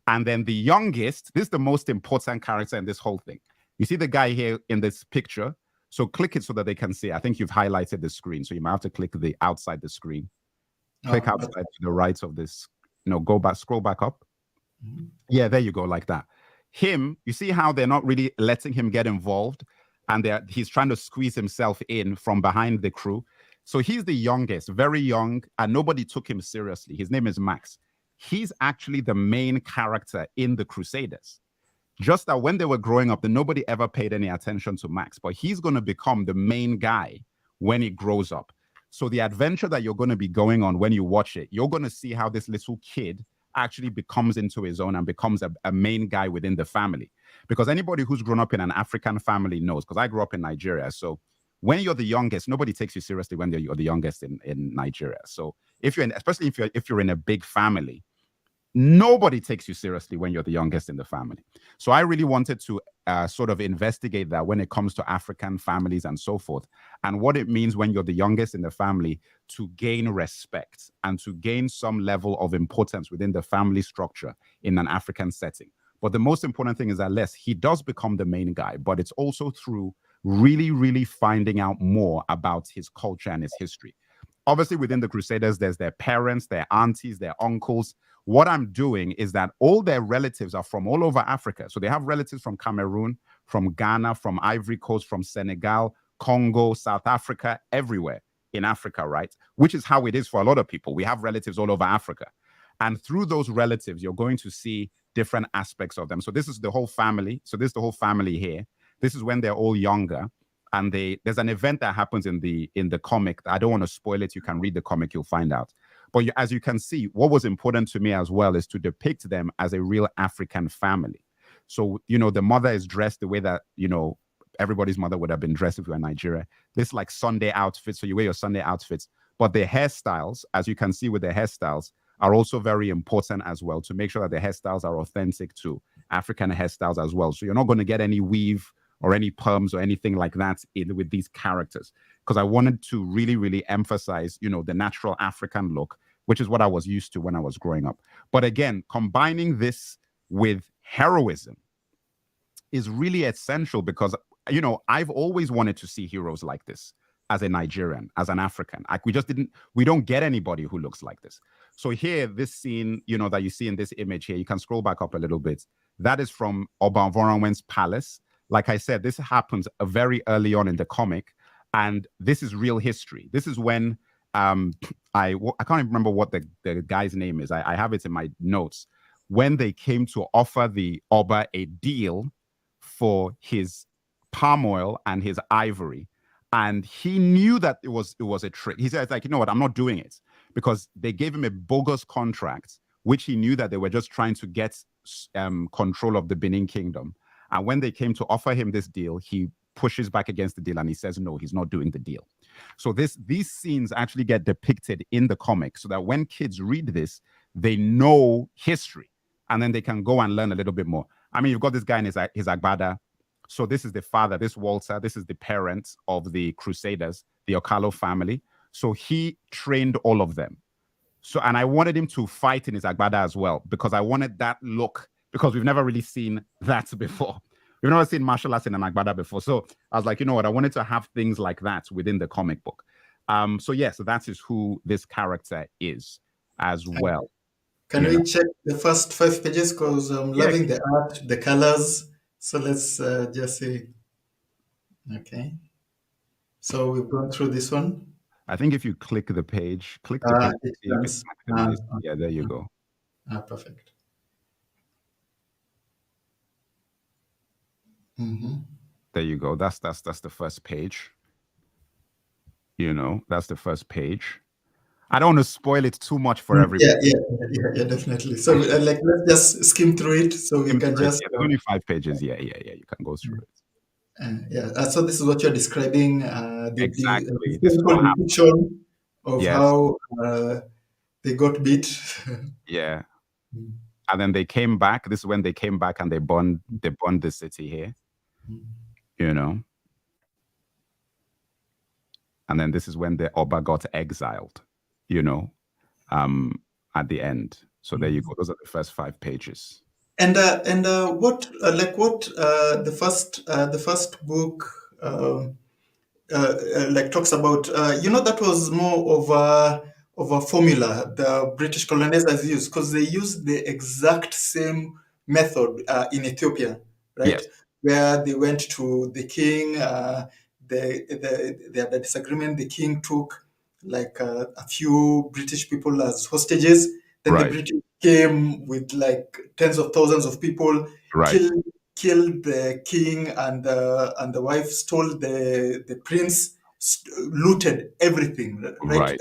And then the youngest, this is the most important character in this whole thing. You see the guy here in this picture? So click it so that they can see. I think you've highlighted the screen. So you might have to click the outside the screen. Click outside to the right of this. Go back, scroll back up. Mm-hmm. Yeah, there you go, like that. Him, you see how they're not really letting him get involved and he's trying to squeeze himself in from behind the crew. So he's the youngest, very young, and nobody took him seriously. His name is Max. He's actually the main character in the Crusaders. Just that when they were growing up, nobody ever paid any attention to Max, but he's going to become the main guy when he grows up. So the adventure that you're going to be going on when you watch it, you're going to see how this little kid actually becomes into his own and becomes a main guy within the family. Because anybody who's grown up in an African family knows, because I grew up in Nigeria. So when you're the youngest, nobody takes you seriously when you're the youngest in Nigeria. So especially if you're in a big family, nobody takes you seriously when you're the youngest in the family. So I really wanted to sort of investigate that when it comes to African families and so forth, and what it means when you're the youngest in the family to gain respect and to gain some level of importance within the family structure in an African setting. But the most important thing is that he does become the main guy, but it's also through really, really finding out more about his culture and his history. Obviously, within the Crusaders, there's their parents, their aunties, their uncles. What I'm doing is that all their relatives are from all over Africa. So they have relatives from Cameroon, from Ghana, from Ivory Coast, from Senegal, Congo, South Africa, everywhere in Africa, right? Which is how it is for a lot of people. We have relatives all over Africa. And through those relatives, you're going to see different aspects of them. So this is the whole family. So this is the whole family here. This is when they're all younger. And there's an event that happens in the comic. I don't want to spoil it. You can read the comic, you'll find out. But as you can see, what was important to me as well is to depict them as a real African family. So, the mother is dressed the way that, everybody's mother would have been dressed if you were in Nigeria. This like Sunday outfits. So you wear your Sunday outfits. But the hairstyles, as you can see with the hairstyles, are also very important as well to make sure that the hairstyles are authentic to African hairstyles as well. So you're not going to get any weave or any perms or anything like that with these characters, because I wanted to really, really emphasize, the natural African look, which is what I was used to when I was growing up. But again, combining this with heroism is really essential because, I've always wanted to see heroes like this as a Nigerian, as an African. Like we don't get anybody who looks like this. So here, this scene, that you see in this image here, you can scroll back up a little bit. That is from Oba Voronwen's palace. Like I said, this happens very early on in the comic, and this is real history. This is when I can't even remember what the guy's name is. I have it in my notes. When they came to offer the Oba a deal for his palm oil and his ivory, and he knew that it was a trick. He said, like, you know what, I'm not doing it, because they gave him a bogus contract, which he knew that they were just trying to get control of the Benin Kingdom. And when they came to offer him this deal, he pushes back against the deal and he says, no, he's not doing the deal. So these scenes actually get depicted in the comic so that when kids read this, they know history and then they can go and learn a little bit more. I mean, you've got this guy in his agbada. So this is the father, this Walter, this is the parent of the Crusaders, the Okalo family. So he trained all of them. So, and I wanted him to fight in his agbada as well because I wanted that look because we've never really seen that before. We've never seen martial arts in an agbada before. So I was like, you know what? I wanted to have things like that within the comic book. So yes, that is who this character is as well. Can You know, we check the first 5 pages? Because I'm yeah. loving the art, the colors. So let's just say, okay. So we've gone through this one. I think if you click the page, It see if it runs. maximizes. Yeah, there you go. Perfect. Mm-hmm. There you go. That's the first page. You know, that's the first page. I don't want to spoil it too much for everybody. Yeah, definitely. So, like, let's just skim through it so we can just, Yeah, there's only 5 pages. Yeah. You can go through it. so this is what you're describing, the Exactly. This is simple what happened. depiction of Yes. how they got beat. Yeah. And then they came back. This is when they came back and they burned the city here. You know. And then this is when the Oba got exiled, you know, at the end. So there you go. Those are the first 5 pages. And what the first book like talks about, that was more of a formula the British colonizers used, because they used the exact same method in Ethiopia, right? Yes. Where they went to the king, they had a disagreement. The king took like a few British people as hostages. Then the Right. British came with like tens of thousands of people, Right. killed killed the king and the wife, stole the prince, looted everything, right? Right.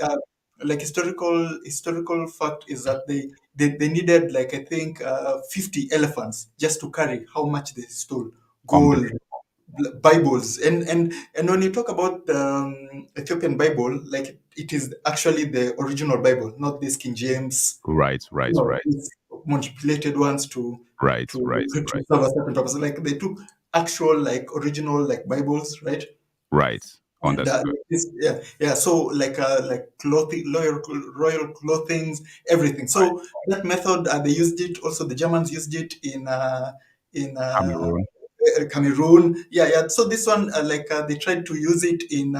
Like historical fact is that they needed, like, I think 50 elephants just to carry how much they stole: gold, Unbelievable. Bibles, and when you talk about the Ethiopian Bible, like, it is actually the original Bible, not this King James, Right. these manipulated ones Right. to serve a certain purpose. Like, they took actual, like, original, like, Bibles, right? Right. And Understood. yeah. So, like clothing, royal clothings, everything. Right. So that method, they used it. Also, the Germans used it in Cameroon. Cameroon. Yeah. So this one, they tried to use it in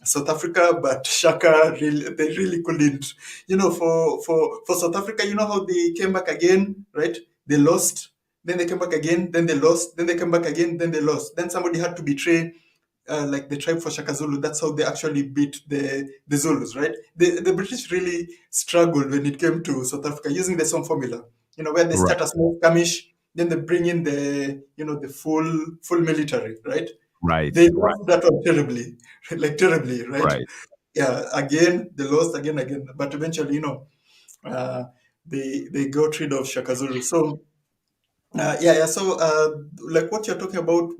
South Africa, but Shaka really, they really couldn't. For South Africa, you know how they came back again, right? They lost, then they came back again, then they lost, then they came back again, then they lost. Then somebody had to betray, like the tribe for Shaka Zulu. That's how they actually beat the Zulus, right? The British really struggled when it came to South Africa using the same formula. Where they Right. start a small skirmish, then they bring in the full military, right? Right. They Right. lost that one terribly, like terribly, right? Right. Yeah, again they lost again, but eventually, uh, they got rid of Shaka Zulu. So yeah. So like what you're talking about,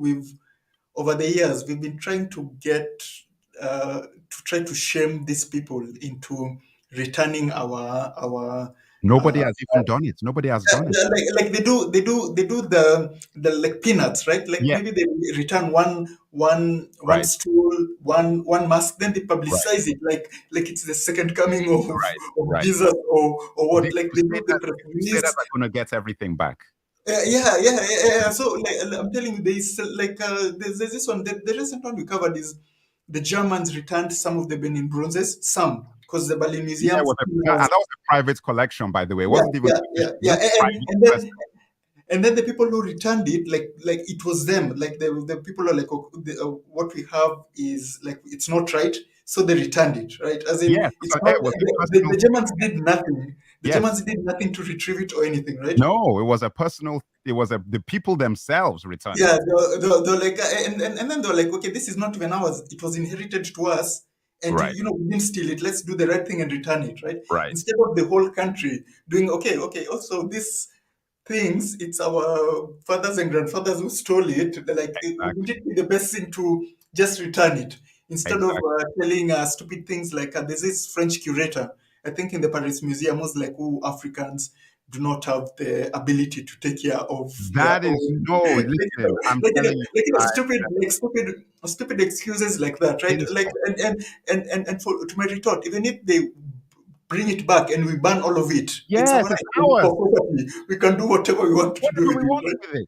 over the years, we've been trying to to try to shame these people into returning our Nobody uh, has even done it. Nobody has done it. like they do the like peanuts, right? Like, Yeah. maybe they return one Right. stool, one mask, then they Right. publicize it like it's the second coming Right. of Right. Jesus, or The what, like they do the press Crusaders release. are going to get everything back. Yeah. So, like, I'm telling you, there's this one. The recent one we covered is the Germans returned some of the Benin bronzes, some, because the Berlin Yeah, Museum it was still and has. that was a private collection, by the way. It Yeah, wasn't even yeah. it was just private And person. then the people who returned it, like it was them. Like, the people are like, "Oh, what we have is, like, it's not right," so they returned it, right? As in, Yes, it's so not it was a personal the thing. Germans did nothing. The Yes. Germans did nothing to retrieve it or anything, right? No, it was a personal, it was the people themselves returned Yeah, it. they're like, and then they're like, okay, this is not even ours. It was inherited to us, and Right, we didn't steal it. Let's do the right thing and return it, right? right. Instead of the whole country doing, okay. Also, these things, it's our fathers and grandfathers who stole it. They're like, would Exactly. it be the best thing to just return it instead of Exactly. telling stupid things like, there's this French curator, I think in the Paris Museum, was like, "Oh, Africans do not have the ability to take care of their That is own." no, listen, I'm telling you, I, Stupid excuses like that, right? it is Like, and for to my retort, even if they bring it back and we ban all of it. It's our Yes, right. it's It's ours. our property. We can do whatever we want to do Whatever with we it, want right?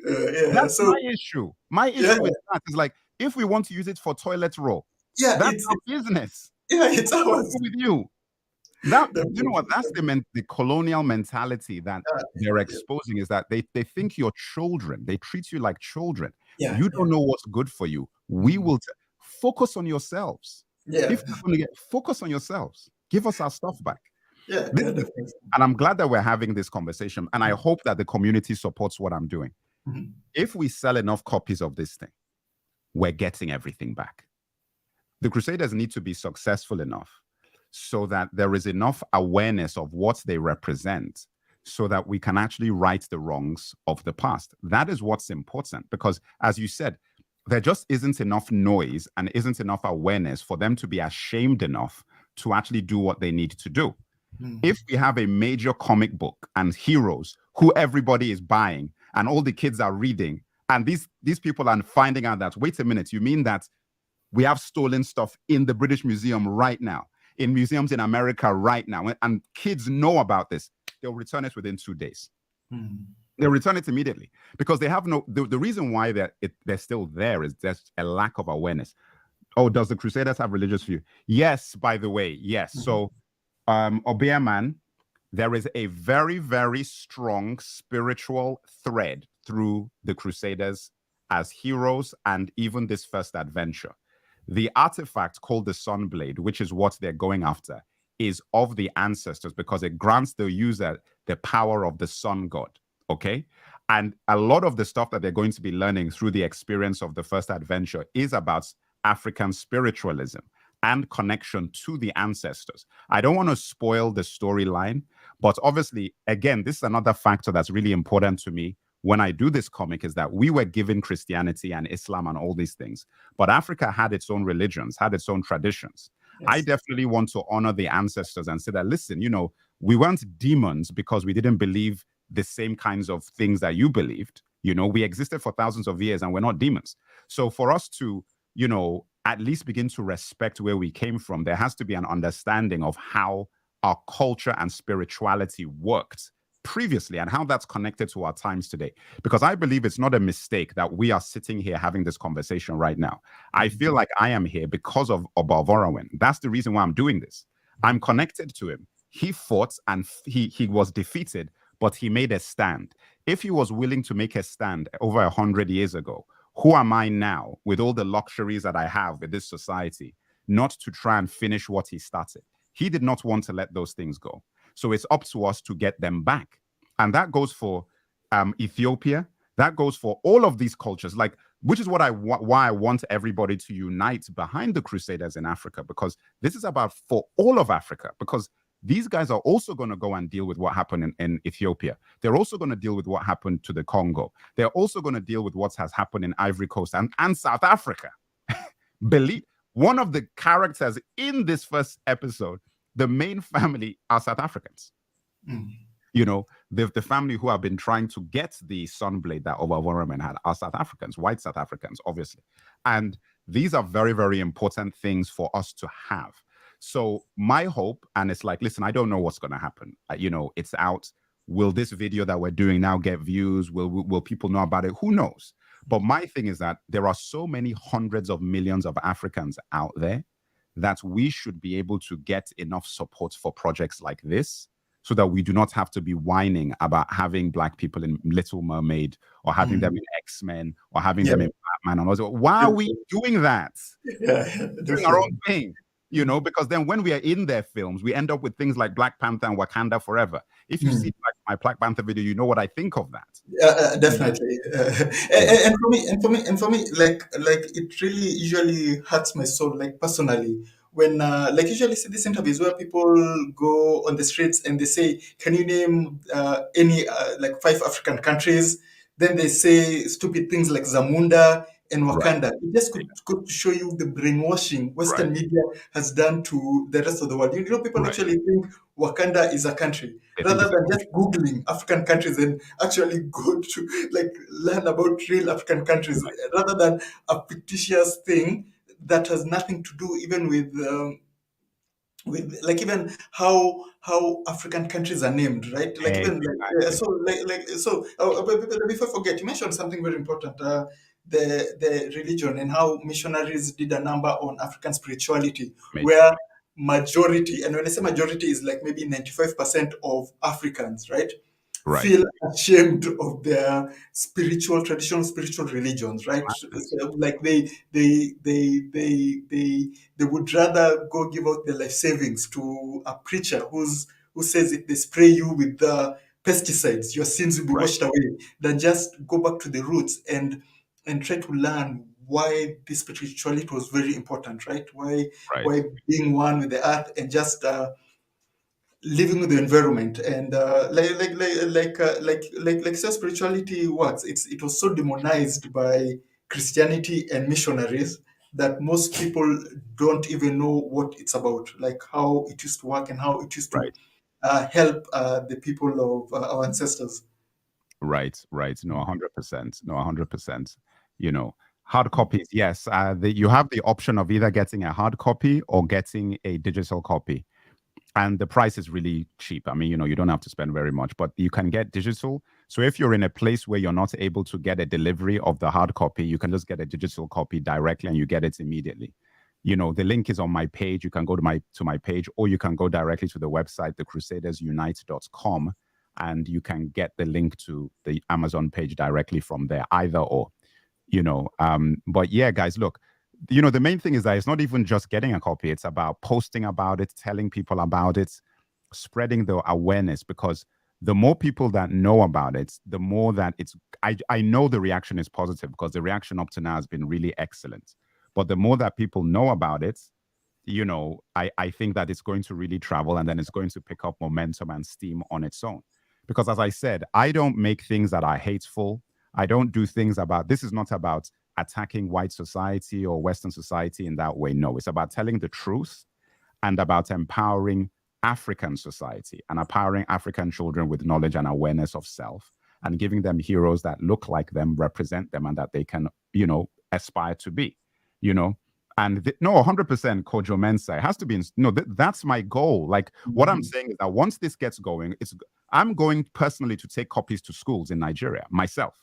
with it. Yeah. That's So my issue. My yeah, issue with that is like, if we want to use it for toilet roll, yeah, that's our business. yeah, it's What do we ours. do with you? That, you know what? Definitely. That's the colonial mentality that they're Yeah, exposing, is that they think you're children. They treat you like children. yeah, You yeah, don't know what's good for you. We mm, will focus on yourselves. yeah, If you're going to get focus on yourselves, give us our stuff back. yeah, This yeah, is, definitely. and I'm glad that we're having this conversation. And I hope that the community supports what I'm doing. Mhm. If we sell enough copies of this thing, we're getting everything back. The Crusaders need to be successful enough so that there is enough awareness of what they represent so that we can actually right the wrongs of the past. That is what's important because, as you said, there just isn't enough noise and isn't enough awareness for them to be ashamed enough to actually do what they need to do. Mm. If we have a major comic book and heroes who everybody is buying and all the kids are reading, and these people are finding out that, wait a minute, you mean that we have stolen stuff in the British Museum right now, in museums in America right now, and kids know about this, they'll return it within 2 days. Mm. They'll return it immediately because they have the reason why they're still there is there's a lack of awareness. Oh, does the Crusaders have religious view? Yes, by the way, yes. Mhm. So, Obeah, there is a very, very strong spiritual thread through the Crusaders as heroes and even this first adventure. The artifact called the Sunblade, which is what they're going after, is of the ancestors because it grants the user the power of the sun god. Okay. And a lot of the stuff that they're going to be learning through the experience of the first adventure is about African spiritualism and connection to the ancestors. I don't want to spoil the storyline, but obviously, again, this is another factor that's really important to me when I do this comic is that we were given Christianity and Islam and all these things, but Africa had its own religions, had its own traditions. I Yes. definitely want to honor the ancestors and say that, listen, we weren't demons because we didn't believe the same kinds of things that you believed. We existed for thousands of years and we're not demons. So for us to, at least begin to respect where we came from, there has to be an understanding of how our culture and spirituality worked previously and how that's connected to our times today. Because I believe it's not a mistake that we are sitting here having this conversation right now. I feel like I am here because of Obalvorawin. That's the reason why I'm doing this. I'm connected to him. He fought and he was defeated, but he made a stand. If he was willing to make a stand over 100 years ago, who am I now with all the luxuries that I have in this society, not to try and finish what he started? He did not want to let those things go. So it's up to us to get them back. And that goes for Ethiopia. That goes for all of these cultures, which is why I want everybody to unite behind the Crusaders in Africa, because this is about for all of Africa, because these guys are also going to go and deal with what happened in Ethiopia. They're also going to deal with what happened to the Congo. They're also going to deal with what has happened in Ivory Coast and South Africa. Believe one of the characters in this first episode, the main family are South Africans. Mm. The family who have been trying to get the Sunblade that Obalvorawin had are South Africans, white South Africans, obviously. And these are very, very important things for us to have. So my hope, and it's like, listen, I don't know what's going to happen. It's out. Will this video that we're doing now get views? Will people know about it? Who knows? But my thing is that there are so many hundreds of millions of Africans out there that we should be able to get enough support for projects like this so that we do not have to be whining about having Black people in Little Mermaid or having them in X-Men or having them in Batman. And also, why are we doing that? Yeah, Doing our own definitely. thing, because then when we are in their films, we end up with things like Black Panther and Wakanda Forever. If you see my Black Panther video, you know what I think of that. Definitely. Yeah. And for me, like it really usually hurts my soul, like personally, when like usually see these interviews where people go on the streets and they say, "Can you name any like 5 African countries?" Then they say stupid things like Zamunda and Right. Wakanda. It just could show you the brainwashing Right. Western media has done to the rest of the world. People Right. actually think Wakanda is a country I think rather it's a than just country. Googling African countries and actually go to like learn about real African countries Right. rather than a fictitious thing that has nothing to do even with like even how African countries are named, right? Like even like Exactly. before I forget, you mentioned something very important. The religion and how missionaries did a number on African spirituality, Amazing. where majority, and when I say majority, is like maybe 95% of Africans, right? Right. Feel ashamed of their spiritual traditional spiritual religions, right? Masses. So, like they would rather go give out their life savings to a preacher who says if they spray you with the pesticides, your sins will be Right. washed away, than just go back to the roots and try to learn why this spirituality was very important, right? Right. Why being one with the earth and just living with the environment and so spirituality works. It was so demonized by Christianity and missionaries that most people don't even know what it's about, like how it used to work and how it used to Right. help the people of our ancestors. Right. Right. No, 100%. No, 100%. You know, hard copies, yes. You have the option of either getting a hard copy or getting a digital copy. And the price is really cheap. I mean, you don't have to spend very much, but you can get digital. So if you're in a place where you're not able to get a delivery of the hard copy, you can just get a digital copy directly and you get it immediately. The link is on my page. You can go to my page, or you can go directly to the website, thecrusadersunite.com, and you can get the link to the Amazon page directly from there, either or. But yeah, guys, look, the main thing is that it's not even just getting a copy, it's about posting about it, telling people about it, spreading the awareness, because the more people that know about it, the more that I know the reaction is positive, because the reaction up to now has been really excellent. But the more that people know about it, I think that it's going to really travel, and then it's going to pick up momentum and steam on its own. Because as I said, I don't make things that are hateful. I don't do things this is not about attacking white society or Western society in that way. No, it's about telling the truth and about empowering African society and empowering African children with knowledge and awareness of self, and giving them heroes that look like them, represent them, and that they can, aspire to be, you know. And no, 100% Kojo Mensa. It has to be, no, that's my goal. Like, what I'm saying is that once this gets going, I'm going personally to take copies to schools in Nigeria myself.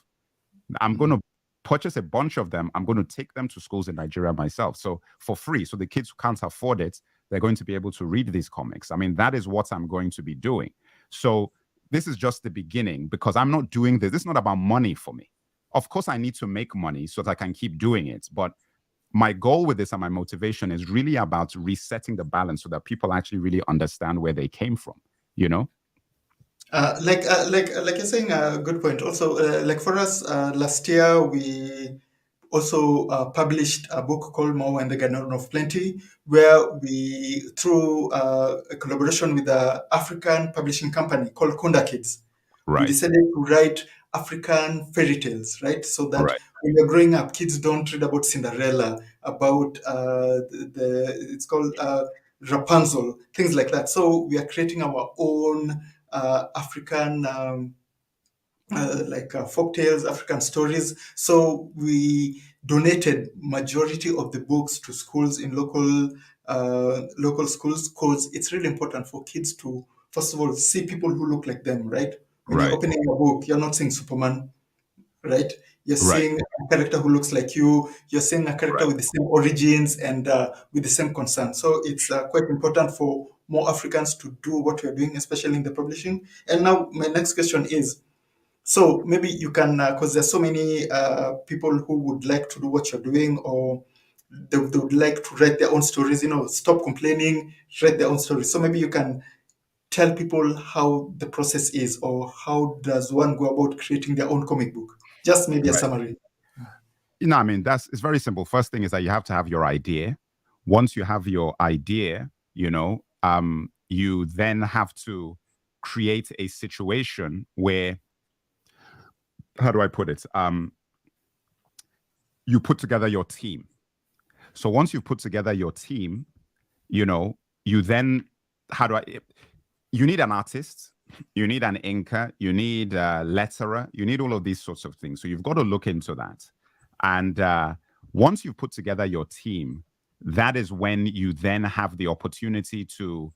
I'm going to purchase a bunch of them. I'm going to take them to schools in Nigeria myself. So for free. So the kids who can't afford it, they're going to be able to read these comics. I mean, that is what I'm going to be doing. So this is just the beginning, because I'm not doing this. This is not about money for me. Of course, I need to make money so that I can keep doing it. But my goal with this and my motivation is really about resetting the balance so that people actually really understand where they came from, you know? Like you're saying, a good point. Also, like for us, last year we also published a book called Mo and the Garden of Plenty, where we, through a collaboration with an African publishing company called Kunda Kids, we Right, decided to write African fairy tales, right? So that right, when you're growing up, kids don't read about Cinderella, about it's called Rapunzel, things like that. So we are creating our own African folk tales, African stories. So we donated majority of the books to schools in local schools, because it's really important for kids to first of all see people who look like them. Right, when you're right, opening a book, you're not seeing Superman, right? You're right, seeing a character who looks like you. You're seeing a character right. with the same origins and with the same concern. So it's quite important for more Africans to do what we're doing, especially in the publishing. And now my next question is, so maybe you can, because there's so many people who would like to do what you're doing, or they would like to write their own stories, stop complaining, write their own stories. So maybe you can tell people how the process is, or how does one go about creating their own comic book? Just maybe a Right. summary. I mean, it's very simple. First thing is that you have to have your idea. Once you have your idea, you then have to create a situation where, how do I put it? You put together your team. So once you've put together your team, you then, how do I, you need an artist, you need an inker, you need a letterer, you need all of these sorts of things. So you've got to look into that. And once you've put together your team, that is when you then have the opportunity to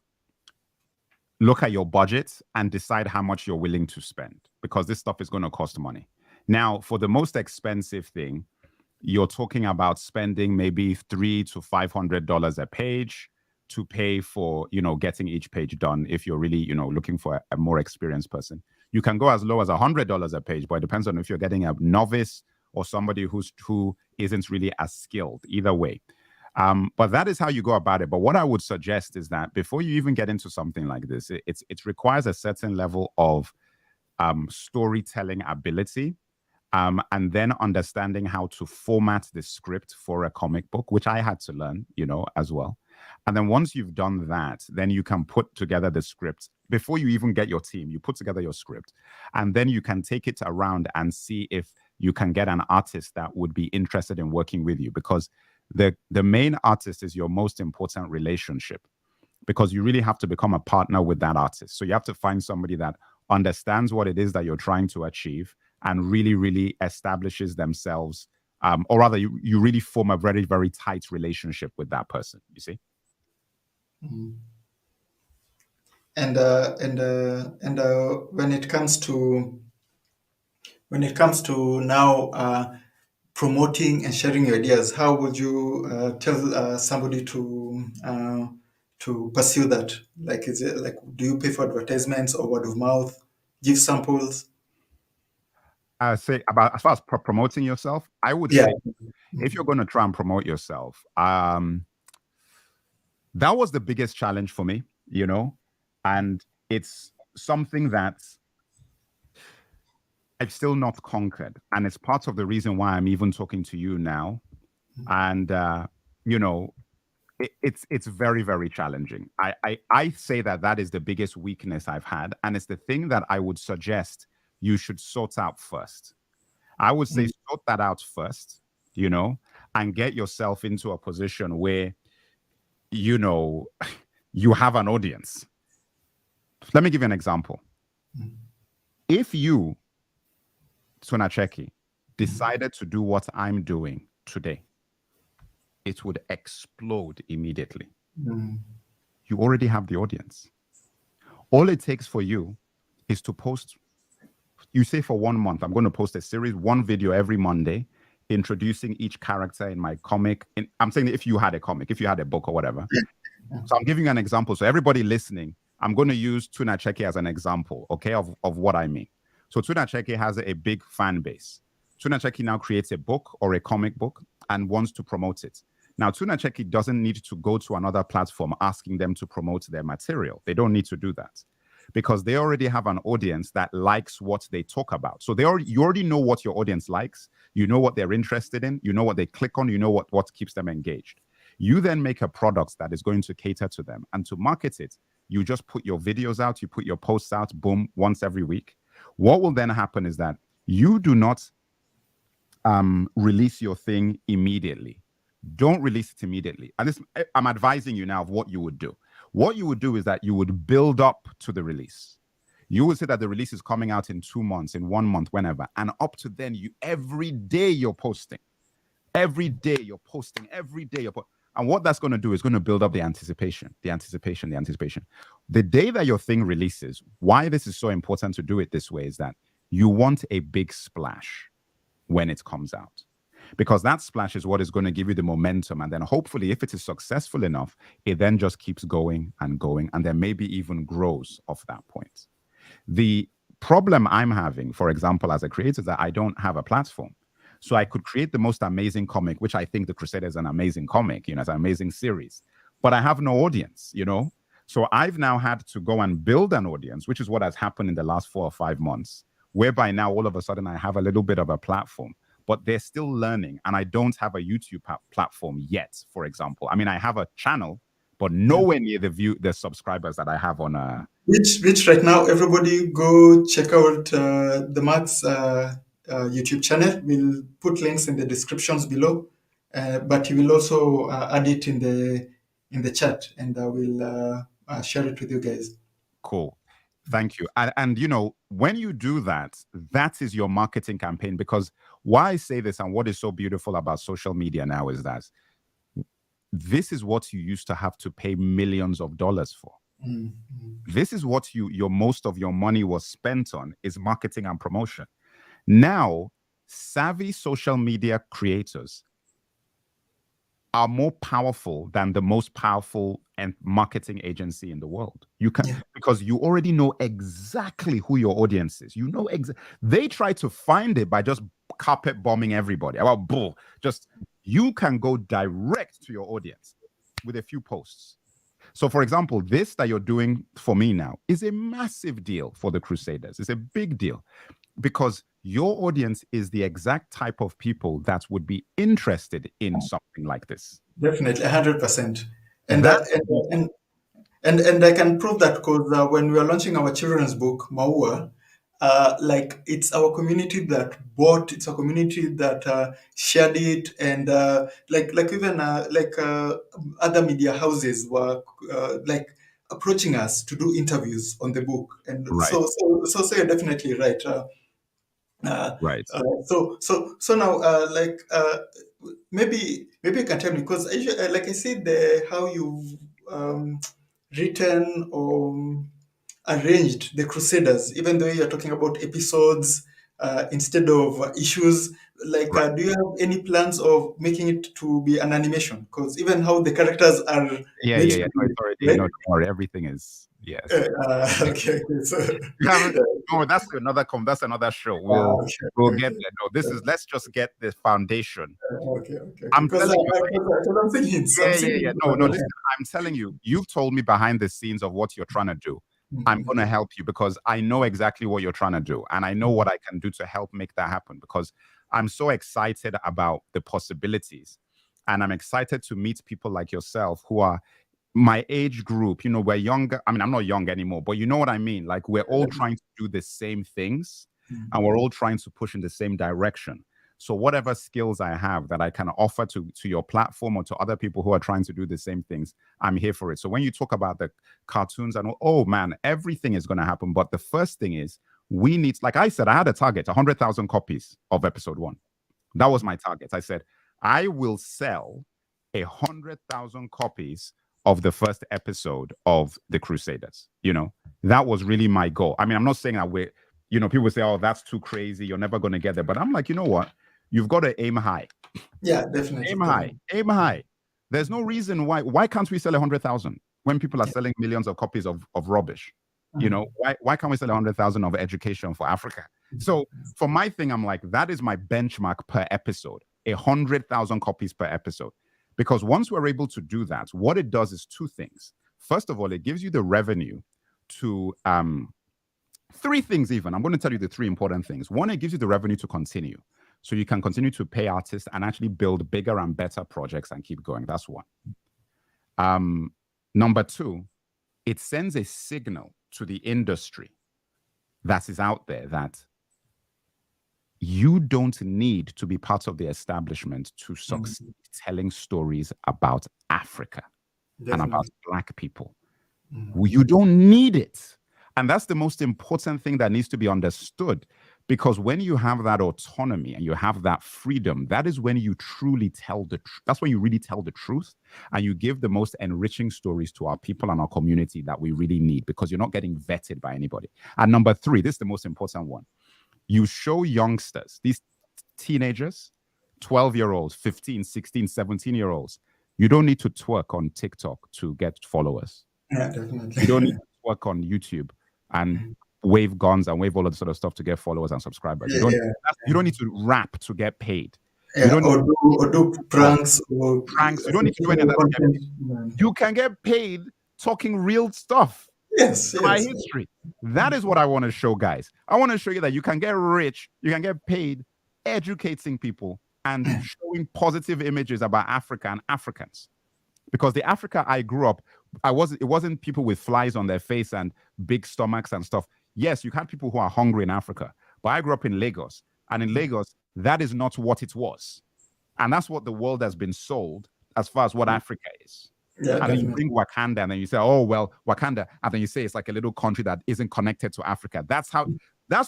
look at your budget and decide how much you're willing to spend, because this stuff is going to cost money. Now, for the most expensive thing, you're talking about spending maybe $300 to $500 a page to pay for, getting each page done. If you're really, looking for a more experienced person, you can go as low as $100 a page, but it depends on if you're getting a novice or somebody who isn't really as skilled. Either way, but that is how you go about it. But what I would suggest is that before you even get into something like this, it requires a certain level of storytelling ability, and then understanding how to format the script for a comic book, which I had to learn, as well. And then once you've done that, then you can put together the script. Before you even get your team, you put together your script, and then you can take it around and see if you can get an artist that would be interested in working with you, because the main artist is your most important relationship, because you really have to become a partner with that artist. So you have to find somebody that understands what it is that you're trying to achieve and really, really establishes themselves, or rather, you really form a very, very tight relationship with that person, you see? Mm-hmm. And when it comes to now promoting and sharing your ideas, how would you tell somebody to pursue that? Like, is it like, do you pay for advertisements or word of mouth? Give samples? Say about as far as promoting yourself, I would Yeah. say if you're going to try and promote yourself, that was the biggest challenge for me, and it's something that I've still not conquered, and it's part of the reason why I'm even talking to you now. And it's very, very challenging. I say that is the biggest weakness I've had, and it's the thing that I would suggest you should sort out first. I would say sort that out first, and get yourself into a position where you have an audience. Let me give you an example. If you, Tunacheki, decided to do what I'm doing today, it would explode immediately. You already have the audience. All it takes for you is to post. You say for 1 month, I'm going to post a series, one video every Monday, introducing each character in my comic. I'm saying if you had a comic, if you had a book or whatever. So I'm giving you an example. So everybody listening, I'm going to use Tunacheki as an example, okay, of what I mean. So Tunacheki has a big fan base. Tunacheki now creates a book or a comic book and wants to promote it. Now, Tunacheki doesn't need to go to another platform asking them to promote their material. They don't need to do that, because they already have an audience that likes what they talk about. So you already know what your audience likes. You know what they're interested in. You know what they click on. You know what keeps them engaged. You then make a product that is going to cater to them. And to market it, you just put your videos out, you put your posts out, boom, once every week. What will then happen is that you do not release your thing immediately. Don't release it immediately. And this, I'm advising you now of what you would do. What you would do is that you would build up to the release. You would say that the release is coming out in 2 months, in 1 month, whenever. And up to then, every day you're posting. Every day you're posting. Every day you're posting. And what that's going to do is going to build up the anticipation. The day that your thing releases, why this is so important to do it this way is that you want a big splash when it comes out, because that splash is what is going to give you the momentum. And then hopefully, if it is successful enough, it then just keeps going, and then maybe even grows off that point. The problem I'm having, for example, as a creator, is that I don't have a platform. So I could create the most amazing comic, which I think The Crusader is an amazing comic, it's an amazing series, but I have no audience, So I've now had to go and build an audience, which is what has happened in the last 4 or 5 months, whereby now all of a sudden I have a little bit of a platform, but they're still learning. And I don't have a YouTube platform yet, for example. I mean, I have a channel, but nowhere near the subscribers that I have on Which right now, everybody go check out the MERC's YouTube channel. We'll put links in the descriptions below, but he will also add it in the chat, and I will share it with you guys. Cool. Thank you. And when you do that, that is your marketing campaign. Because why I say this and what is so beautiful about social media now is that this is what you used to have to pay millions of dollars for. This is what your most of your money was spent on, is marketing and promotion. Now, savvy social media creators are more powerful than the most powerful and marketing agency in the world. You can, because you already know exactly who your audience is. You know, they try to find it by just carpet bombing everybody. About bull. Just, you can go direct to your audience with a few posts. So, for example, this that you're doing for me now is a massive deal for the Crusaders. It's a big deal because your audience is the exact type of people that would be interested in something like this. Definitely, 100%. And I can prove that because when we are launching our children's book, Maua, like it's our community that bought, it's a community that shared it, and like even other media houses were like approaching us to do interviews on the book, and Right. so you're definitely right. Right. So now, maybe you can tell me, because like I said, how you've written or arranged the Crusaders, even though you're talking about episodes instead of issues. Like, Right. do you have any plans of making it to be an animation? Because even how the characters are Yeah. made Yeah. to Yeah. be, No, it's already, right? no, don't worry. Everything is, yes. Okay. So, You haven't, oh, that's another show. We'll okay. get there. No, this is, let's just get the foundation. Okay. I'm Because telling you, I'm seeing hints. I'm yeah, seeing yeah, yeah. hints. No, listen, I'm telling you, you've told me behind the scenes of what you're trying to do. I'm going to help you because I know exactly what you're trying to do. And I know what I can do to help make that happen because I'm so excited about the possibilities. And I'm excited to meet people like yourself who are my age group. You know, we're younger. I mean, I'm not young anymore, but you know what I mean? Like, we're all trying to do the same things and we're all trying to push in the same direction. So whatever skills I have that I can offer to your platform or to other people who are trying to do the same things, I'm here for it. So when you talk about the cartoons and oh man, everything is going to happen. But the first thing is we need, like I said, I had a target, 100,000 copies of episode 1. That was my target. I said, I will sell 100,000 copies of the first episode of The Crusaders. You know, that was really my goal. I mean, I'm not saying that we're, you know, people say, oh, that's too crazy, you're never going to get there. But I'm like, you know what? You've got to aim high. Yeah, definitely. Aim high. Aim high. There's no reason why can't we sell 100,000 when people are selling millions of copies of rubbish? You know, why can't we sell 100,000 of education for Africa? So for my thing, I'm like, that is my benchmark per episode, 100,000 copies per episode. Because once we're able to do that, what it does is two things. First of all, it gives you the revenue to three things even. I'm going to tell you the three important things. One, it gives you the revenue to continue. So you can continue to pay artists and actually build bigger and better projects and keep going. That's one. Number two, it sends a signal to the industry that is out there that you don't need to be part of the establishment to succeed telling stories about Africa and about Black people. You don't need it. And that's the most important thing that needs to be understood. Because when you have that autonomy and you have that freedom, that is when you truly tell the truth. That's when you really tell the truth and you give the most enriching stories to our people and our community that we really need, because you're not getting vetted by anybody. And number three, this is the most important one. You show youngsters, these teenagers, 12-year-olds, 15, 16, 17-year-olds, you don't need to twerk on TikTok to get followers. Yeah, definitely. You don't need to work on YouTube and wave guns and wave all of the sort of stuff to get followers and subscribers. You don't need to rap to get paid. Yeah, You don't or do pranks or pranks. You don't need to do any of that to get paid. You can get paid talking real stuff. Yes. My history. That is what I want to show, guys. I want to show you that you can get rich, you can get paid educating people and showing positive images about Africa and Africans. Because the Africa I grew up, it wasn't people with flies on their face and big stomachs and stuff. Yes, you had people who are hungry in Africa, but I grew up in Lagos. And in Lagos, that is not what it was. And that's what the world has been sold as far as what Africa is. Yeah, and then you bring Wakanda and then you say, oh, well, Wakanda. And then you say it's like a little country that isn't connected to Africa. That's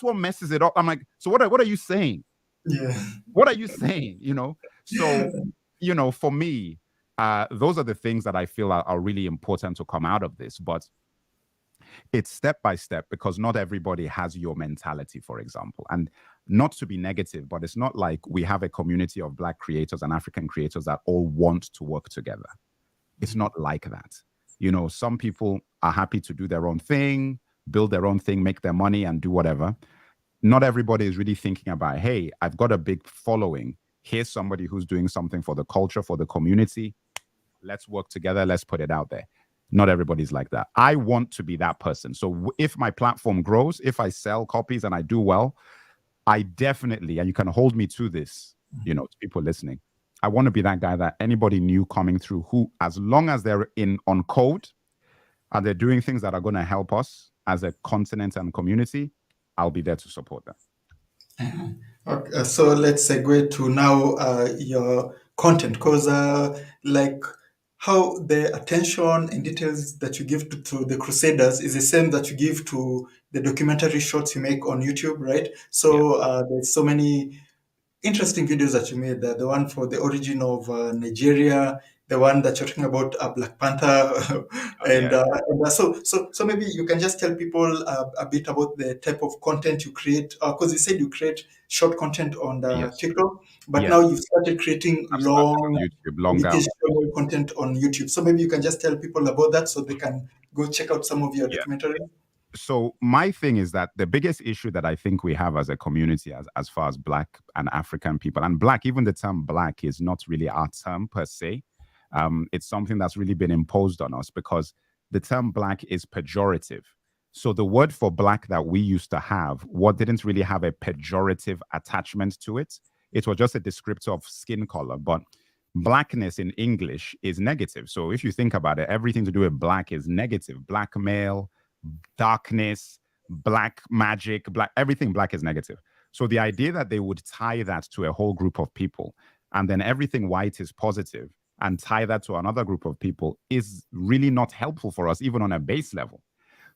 what messes it up. I'm like, so what are you saying? Yeah. What are you saying? You know? So, you know, for me, those are the things that I feel are really important to come out of this. But it's step by step because not everybody has your mentality, for example. And not to be negative, but it's not like we have a community of Black creators and African creators that all want to work together. It's not like that. You know, some people are happy to do their own thing, build their own thing, make their money, and do whatever. Not everybody is really thinking about, hey, I've got a big following. Here's somebody who's doing something for the culture, for the community. Let's work together. Let's put it out there. Not everybody's like that. I want to be that person. So if my platform grows, if I sell copies and I do well, I definitely, and you can hold me to this, you know, to people listening, I want to be that guy that anybody new coming through who, as long as they're in on code and they're doing things that are going to help us as a continent and community, I'll be there to support them. Okay, so let's segue to now your content, because like how the attention and details that you give to the Crusaders is the same that you give to the documentary shorts you make on YouTube, right? Yeah. So there's so many interesting videos that you made. The one for the origin of Nigeria, the one that you're talking about Black Panther, Oh, yeah. so maybe you can just tell people a bit about the type of content you create, because you said you create short content on the Yes. TikTok, but now Yes. you've started creating I've started on long YouTube, longer. educational content on YouTube. So maybe you can just tell people about that so they can go check out some of your Yeah. documentaries. So my thing is that the biggest issue that I think we have as a community, as far as Black and African people, and Black, even the term Black is not really our term per se. It's something that's really been imposed on us because the term Black is pejorative. So the word for Black that we used to have, what didn't really have a pejorative attachment to it. It was just a descriptor of skin color, but Blackness in English is negative. So if you think about it, everything to do with Black is negative. Black male, darkness, black magic, black, everything Black is negative. So the idea that they would tie that to a whole group of people and then everything white is positive and tie that to another group of people is really not helpful for us, even on a base level.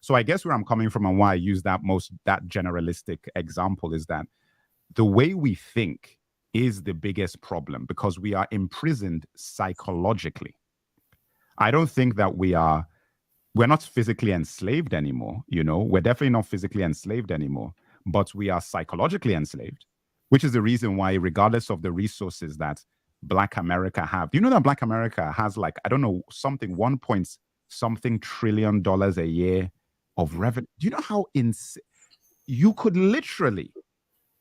So I guess where I'm coming from and why I use that generalistic example is that the way we think is the biggest problem because we are imprisoned psychologically. I don't think that we're not physically enslaved anymore. You know, we're definitely not physically enslaved anymore, but we are psychologically enslaved, which is the reason why, regardless of the resources that Black America have, do you know that Black America has like, I don't know, something 1 point something trillion dollars a year of revenue? Do you know how you could literally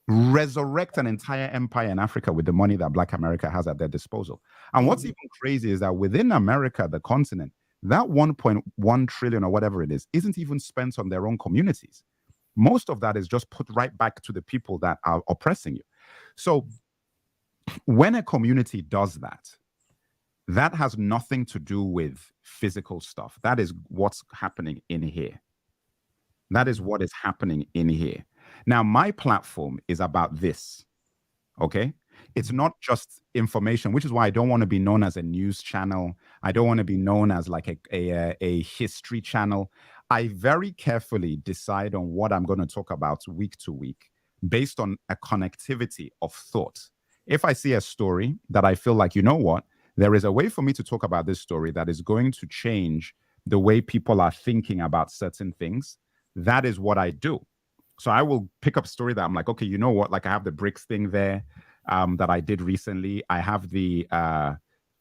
resurrect an entire empire in Africa with the money that Black America has at their disposal? And what's even crazy is that within America, the continent, that 1.1 trillion or whatever it is isn't even spent on their own communities. Most of that is just put right back to the people that are oppressing you. So when a community does that, that has nothing to do with physical stuff. That is what's happening in here. That is what is happening in here. Now, my platform is about this. Okay. It's not just information, which is why I don't want to be known as a news channel. I don't want to be known as like a history channel. I very carefully decide on what I'm going to talk about week to week based on a connectivity of thought. If I see a story that I feel like, you know what, there is a way for me to talk about this story that is going to change the way people are thinking about certain things, that is what I do. So I will pick up a story that I'm like, okay, you know what? Like I have the BRICS thing there that I did recently. I have the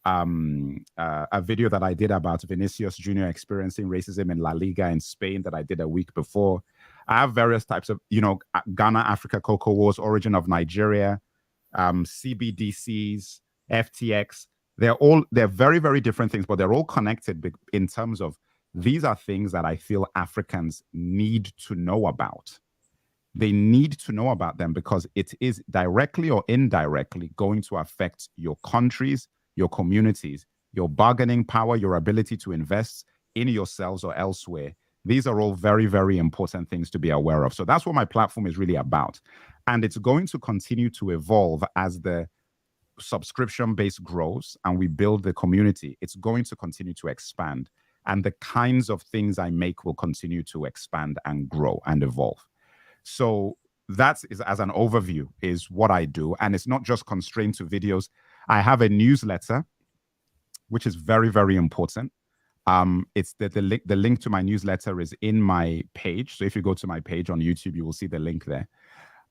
a video that I did about Vinicius Jr. experiencing racism in La Liga in Spain that I did a week before. I have various types of, you know, Ghana, Africa, Cocoa Wars, origin of Nigeria, CBDCs, FTX. They're very, very different things, but they're all connected in terms of these are things that I feel Africans need to know about. They need to know about them because it is directly or indirectly going to affect your countries, your communities, your bargaining power, your ability to invest in yourselves or elsewhere. These are all very, very important things to be aware of. So that's what my platform is really about. And it's going to continue to evolve as the subscription base grows and we build the community. It's going to continue to expand. And the kinds of things I make will continue to expand and grow and evolve. So that's as an overview is what I do. And it's not just constrained to videos. I have a newsletter which is very, very important. It's the link to my newsletter is in my page. So if you go to my page on YouTube, you will see the link there.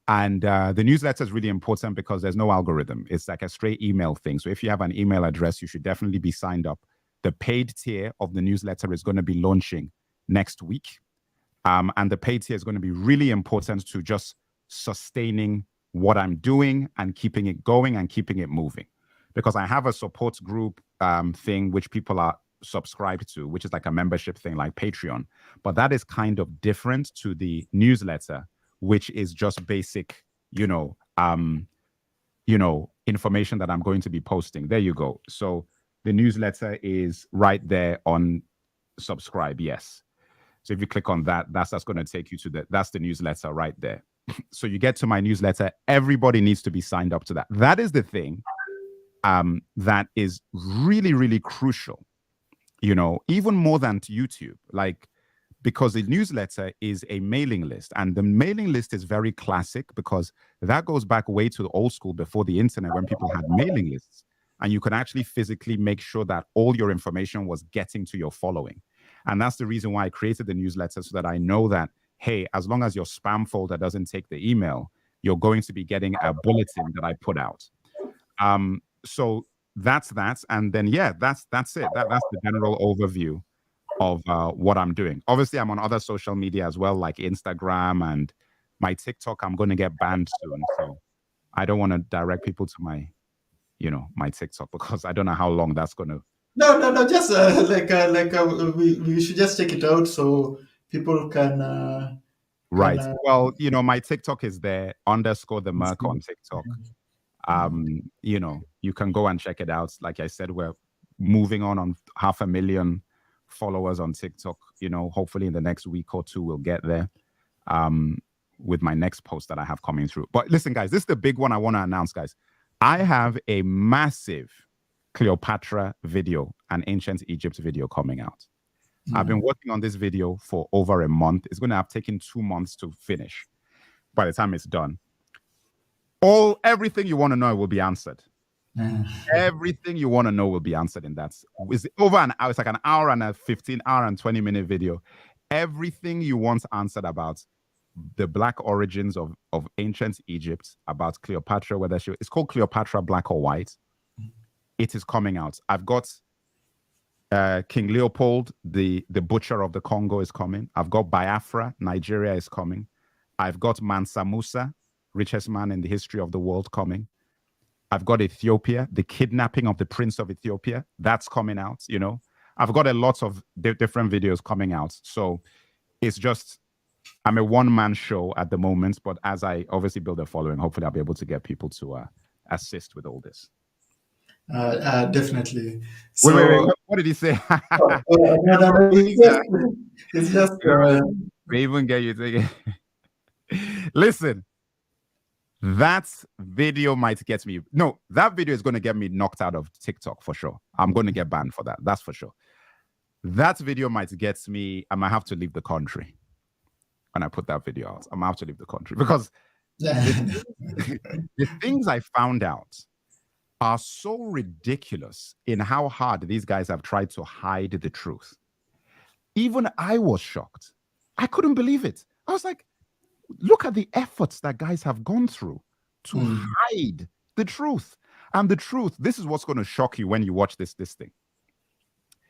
And the newsletter is really important because there's no algorithm. It's like a straight email thing. So if you have an email address, you should definitely be signed up. The paid tier of the newsletter is going to be launching next week. And the paid tier is going to be really important to just sustaining what I'm doing and keeping it going and keeping it moving. Because I have a support group thing which people are subscribed to, which is like a membership thing like Patreon. But that is kind of different to the newsletter, which is just basic, information that I'm going to be posting. There you go. So the newsletter is right there on subscribe. Yes. So if you click on that, that's going to take you to that's the newsletter right there. So you get to my newsletter. Everybody needs to be signed up to that. That is the thing that is really, really crucial, even more than to YouTube, because the newsletter is a mailing list, and the mailing list is very classic because that goes back way to the old school before the internet when people had mailing lists, and you could actually physically make sure that all your information was getting to your following. And that's the reason why I created the newsletter, so that I know that, hey, as long as your spam folder doesn't take the email, you're going to be getting a bulletin that I put out. So that's that. And then, yeah, that's it. That's the general overview of what I'm doing. Obviously, I'm on other social media as well, like Instagram and my TikTok. I'm going to get banned soon. So I don't want to direct people to my TikTok because I don't know how long that's going to. No. Just we should just check it out so people can. Right. Well, my TikTok is there _ the MERC on TikTok. You can go and check it out. Like I said, we're moving on 500,000 followers on TikTok. Hopefully in the next week or two we'll get there with my next post that I have coming through. But listen, guys, this is the big one I want to announce, guys. I have a massive Cleopatra video, an ancient Egypt video coming out. I've been working on this video for over a month. It's going to have taken 2 months to finish. By the time it's done, everything you want to know will be answered. Everything you want to know will be answered in that. It's over an hour. It's like an hour and a 15-hour and 20-minute video. Everything you want answered about the Black origins of ancient Egypt, about Cleopatra, whether it's called Cleopatra Black or White. It is coming out. I've got King Leopold, the butcher of the Congo, is coming. I've got Biafra, Nigeria, is coming. I've got Mansa Musa, richest man in the history of the world, coming. I've got Ethiopia, the kidnapping of the Prince of Ethiopia. That's coming out, I've got a lot of different videos coming out. So it's just, I'm a one-man show at the moment, but as I obviously build a following, hopefully I'll be able to get people to assist with all this. Definitely. So, wait. What did he say? No, it's just we even get you thinking. Listen, that video might get me. No, that video is going to get me knocked out of TikTok for sure. I'm going to get banned for that. That's for sure. That video might get me. I might have to leave the country when I put that video out. I might have to leave the country because the things I found out are so ridiculous in how hard these guys have tried to hide the truth. Even I was shocked. I couldn't believe it. I was like, look at the efforts that guys have gone through to hide the truth. And the truth, this is what's going to shock you when you watch this thing.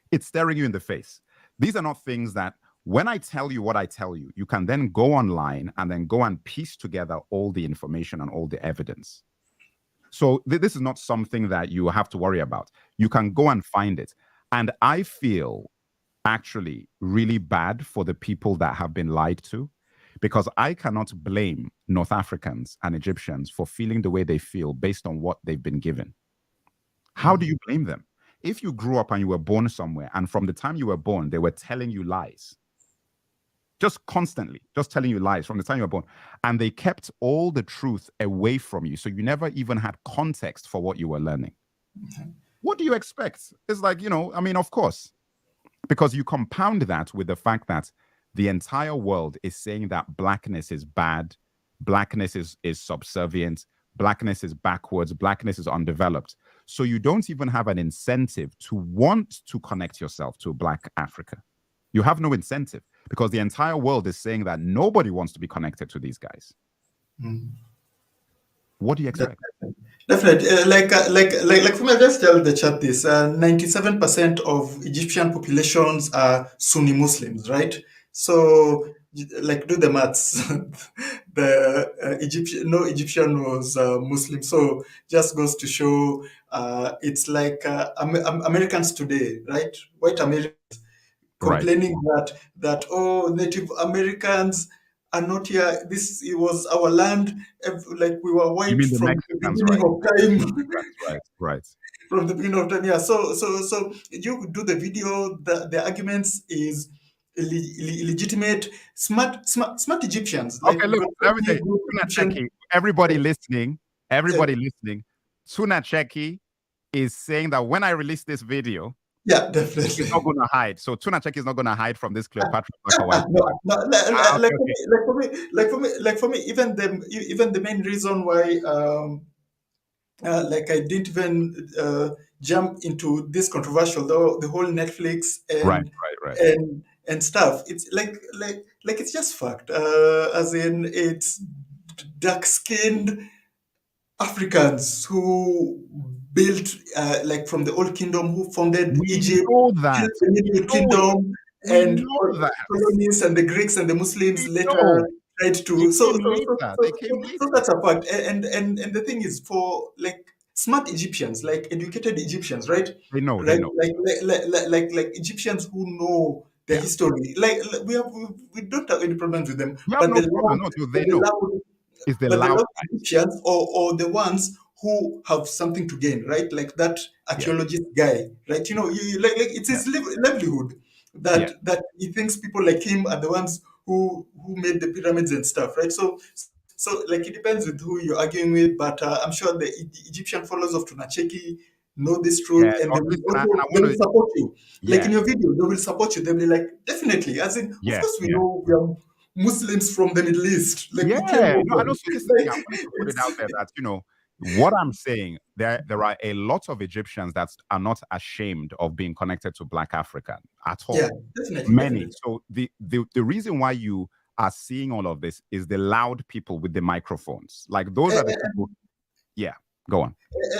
It's staring you in the face. These are not things that, when I tell you what I tell you, you can then go online and then go and piece together all the information and all the evidence. So this is not something that you have to worry about. You can go and find it. And I feel actually really bad for the people that have been lied to, because I cannot blame North Africans and Egyptians for feeling the way they feel based on what they've been given. How do you blame them? If you grew up and you were born somewhere, and from the time you were born, they were telling you lies, just constantly, just telling you lies from the time you were born, and they kept all the truth away from you, so you never even had context for what you were learning. What do you expect? It's like, of course, because you compound that with the fact that the entire world is saying that blackness is bad, blackness is subservient, blackness is backwards, blackness is undeveloped. So you don't even have an incentive to want to connect yourself to Black Africa. You have no incentive because the entire world is saying that nobody wants to be connected to these guys. Mm. What do you expect? Definitely, like for me, I just tell the chat this: 97% of Egyptian populations are Sunni Muslims, right? So, like, do the maths. The Egyptian, no Egyptian was Muslim, so just goes to show it's like Americans today, right? White Americans Right. complaining that oh, Native Americans are not here. This it was our land. Like we were You white mean the from the Mexicans, beginning right? of time. That's right. Right. From the beginning of time, yeah. So you do the video. The arguments is illegitimate. Smart Egyptians. Like Okay, we look, got so let me tell many you, good Egyptian. Cheki, everybody listening, Tuna Cheki is saying that when I release this video, Yeah, he's definitely. not going to hide. So Tuna Cheki is not going to hide from this Cleopatra Black and White. No, no, Okay, okay. like for me, even the main reason why like I didn't even jump into this controversial, though the whole Netflix Right, right, right. and stuff. It's like it's just fact. As in, it's dark skinned Africans who built like from the old kingdom, who founded We Egypt, know that. built the We Middle know it. Kingdom, We and know that. colonies and the Greeks and the We Muslims later know. tried They to. came later. They came So later. that's a fact. And the thing is, for like smart Egyptians, like educated Egyptians, right? They know. They Right, know. like Egyptians who know the Yeah. history. Like we don't have any problems with them, You have but no problem. No, but they know. It's the the loud loud guys. Egyptians or the ones who have something to gain, right? Like that Yeah. archaeologist guy, right? You know, like it's Yeah. his livelihood Yeah. that he thinks people like him are the ones who made the pyramids and stuff, right? So like it depends with who you're arguing with, but I'm sure the Egyptian followers of Tunacheki know this Yeah. truth, and No, they will listen, and also I they want will to. support you. Like Yeah. in your video, they will support you. They'll be like, definitely, as in, of Yeah. course we Yeah. know we are Muslims from the Middle East. Like we came Yeah, no, over. and also this is the thing. Like I wanted to put it out it's there that what I'm saying. There are a lot of Egyptians that are not ashamed of being connected to Black Africa at yeah, all. definitely, Many. definitely. So the reason why you are seeing all of this is the loud people with the microphones. Like those are the people. Yeah, go on.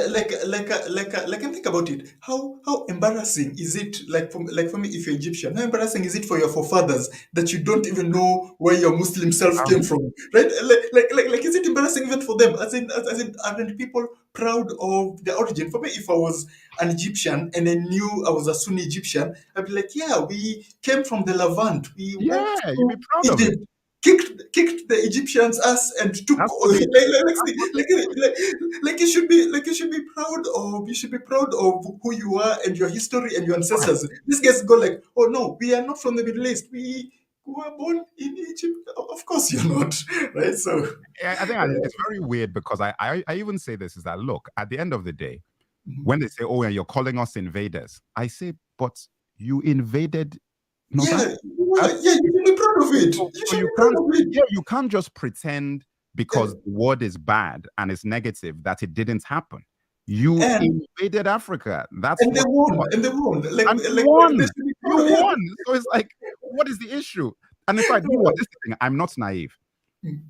Like and think about it. How embarrassing is it? Like for me, if you're Egyptian, how embarrassing is it for your forefathers that you don't even know where your Muslim self came Um, from, right? Like is it embarrassing even for them? As in, aren't people proud of their origin? For me, if I was an Egyptian and I knew I was a Sunni Egyptian, I'd be like, yeah, we came from the Levant. We walked yeah, you'd be through proud of it. Egypt, kicked the Egyptians ass and took That's what they did. That's what they did. like you should be proud of who you are and your history and your Right. ancestors. These guys go like, oh no, we are not from the Middle East. We were born in Egypt. Of course you're not, right? So I think it's very weird because I even say this is that look, at the end of the day, mhm. when they say, "Oh, and you're calling us invaders," I say, "But you invaded North Yeah, Africa." yeah, you should be proud of it. So, You so should you be can't, proud of it. yeah, you can't just pretend Yeah. because the word is bad and it's negative that it didn't happen. You And invaded Africa. That's what it was. and they won. And you Like they won. should be You proud of, yeah. won. So it's like, what is the issue? And in fact, you know what? This is the thing. I'm not naive. Mm.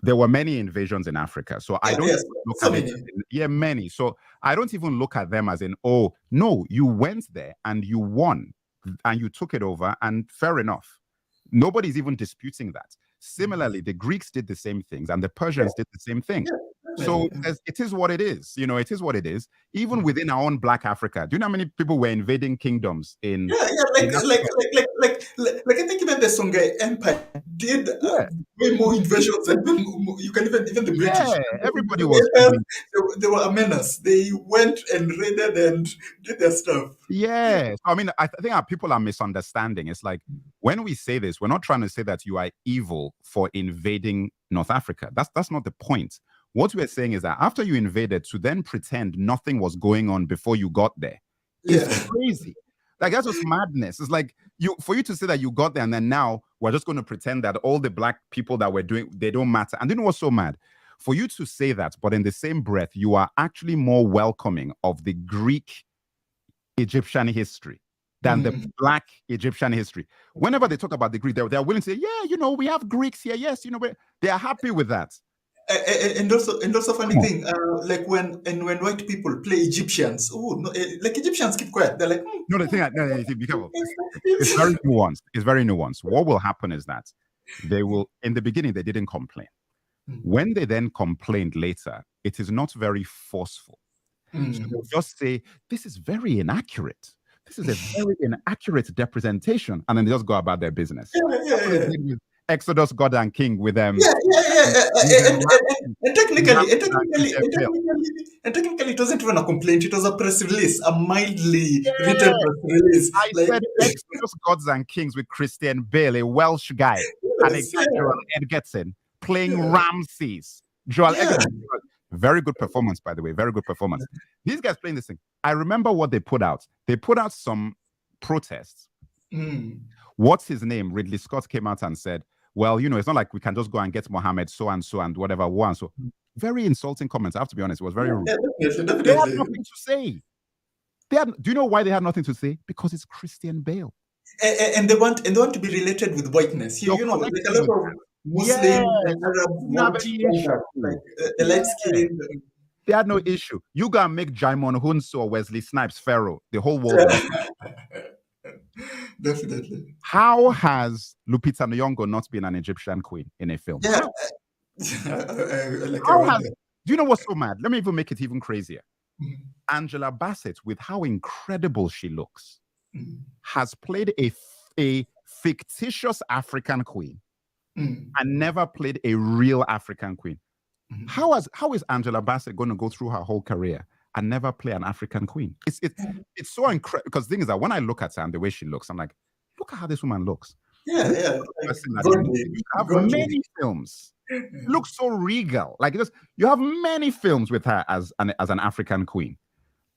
There were many invasions in Africa. So I Yeah, don't yes, even look so at it many. as in, yeah, many. So I don't even look at them as in, oh, no, you went there and you won and you took it over, and fair enough. Nobody's even disputing that. Similarly, the Greeks did the same things and the Yeah, Persians did the same thing. yeah, So definitely. it is what it is. It is what it is. Even Mm. within our own Black Africa, do you know how many people were invading kingdoms in Yeah, yeah, Africa? like I think even the Songhai Empire did Yeah, way more invasions than you can even the British. yeah. The Everybody Songhai was empires, doing. they were a menace. They went and raided and did their stuff. Yeah, Yeah. So I mean, I think our people are misunderstanding. It's like when we say this, we're not trying to say that you are evil for invading North Africa. That's not the point. What we're saying is that after you invaded, to then pretend nothing was going on before you got there is yeah, crazy. Like that's just madness. It's like for you to say that you got there and then now we're just going to pretend that all the Black people that we're doing, they don't matter. And you know what's so mad? For you to say that, but in the same breath, you are actually more welcoming of the Greek Egyptian history than the Black Egyptian history. Whenever they talk about the Greek, they're willing to say, yeah, we have Greeks here. Yes, they are happy with that. And also funny thing, like when white people play Egyptians, like Egyptians keep quiet. They're like, no, be careful. It's very nuanced. It's very nuanced. What will happen is that they will, in the beginning, they didn't complain. When they then complained later, it is not very forceful. So they'll just say, this is very inaccurate. This is a very inaccurate representation. And then they just go about their business. Yeah. Exodus, God and King with them. And technically, it wasn't even a complaint. It was a press release, a mildly written press release. I said Exodus, Gods and Kings with Christian Bale, a Welsh guy, and a guy, Joel Edgerton, playing Ramses. Joel Edgerton. Very good performance, by the way. Very good performance. These guys playing this thing. I remember what they put out. They put out some protests. What's his name? Ridley Scott came out and said, well, it's not like we can just go and get Mohammed so and whatever one. So very insulting comments. I have to be honest. It was very rude. Definitely. They had nothing to say. Do you know why they had nothing to say? Because it's Christian Bale. And they want to be related with whiteness. Like a lot of Muslim and Arab want like the light skin. They had no issue. You gotta make Jaimon Hunsu or Wesley Snipes Pharaoh. The whole world. Definitely. How has Lupita Nyong'o not been an Egyptian queen in a film? Yeah. Do you know what's so mad? Let me even make it even crazier. Angela Bassett, with how incredible she looks, has played a fictitious African queen and never played a real African queen. How is Angela Bassett going to go through her whole career and never play an African queen? It's so incredible, because the thing is that when I look at her and the way she looks, I'm like, look at how this woman looks. Yeah. You have many films. Looks so regal. Like you have many films with her as an African queen.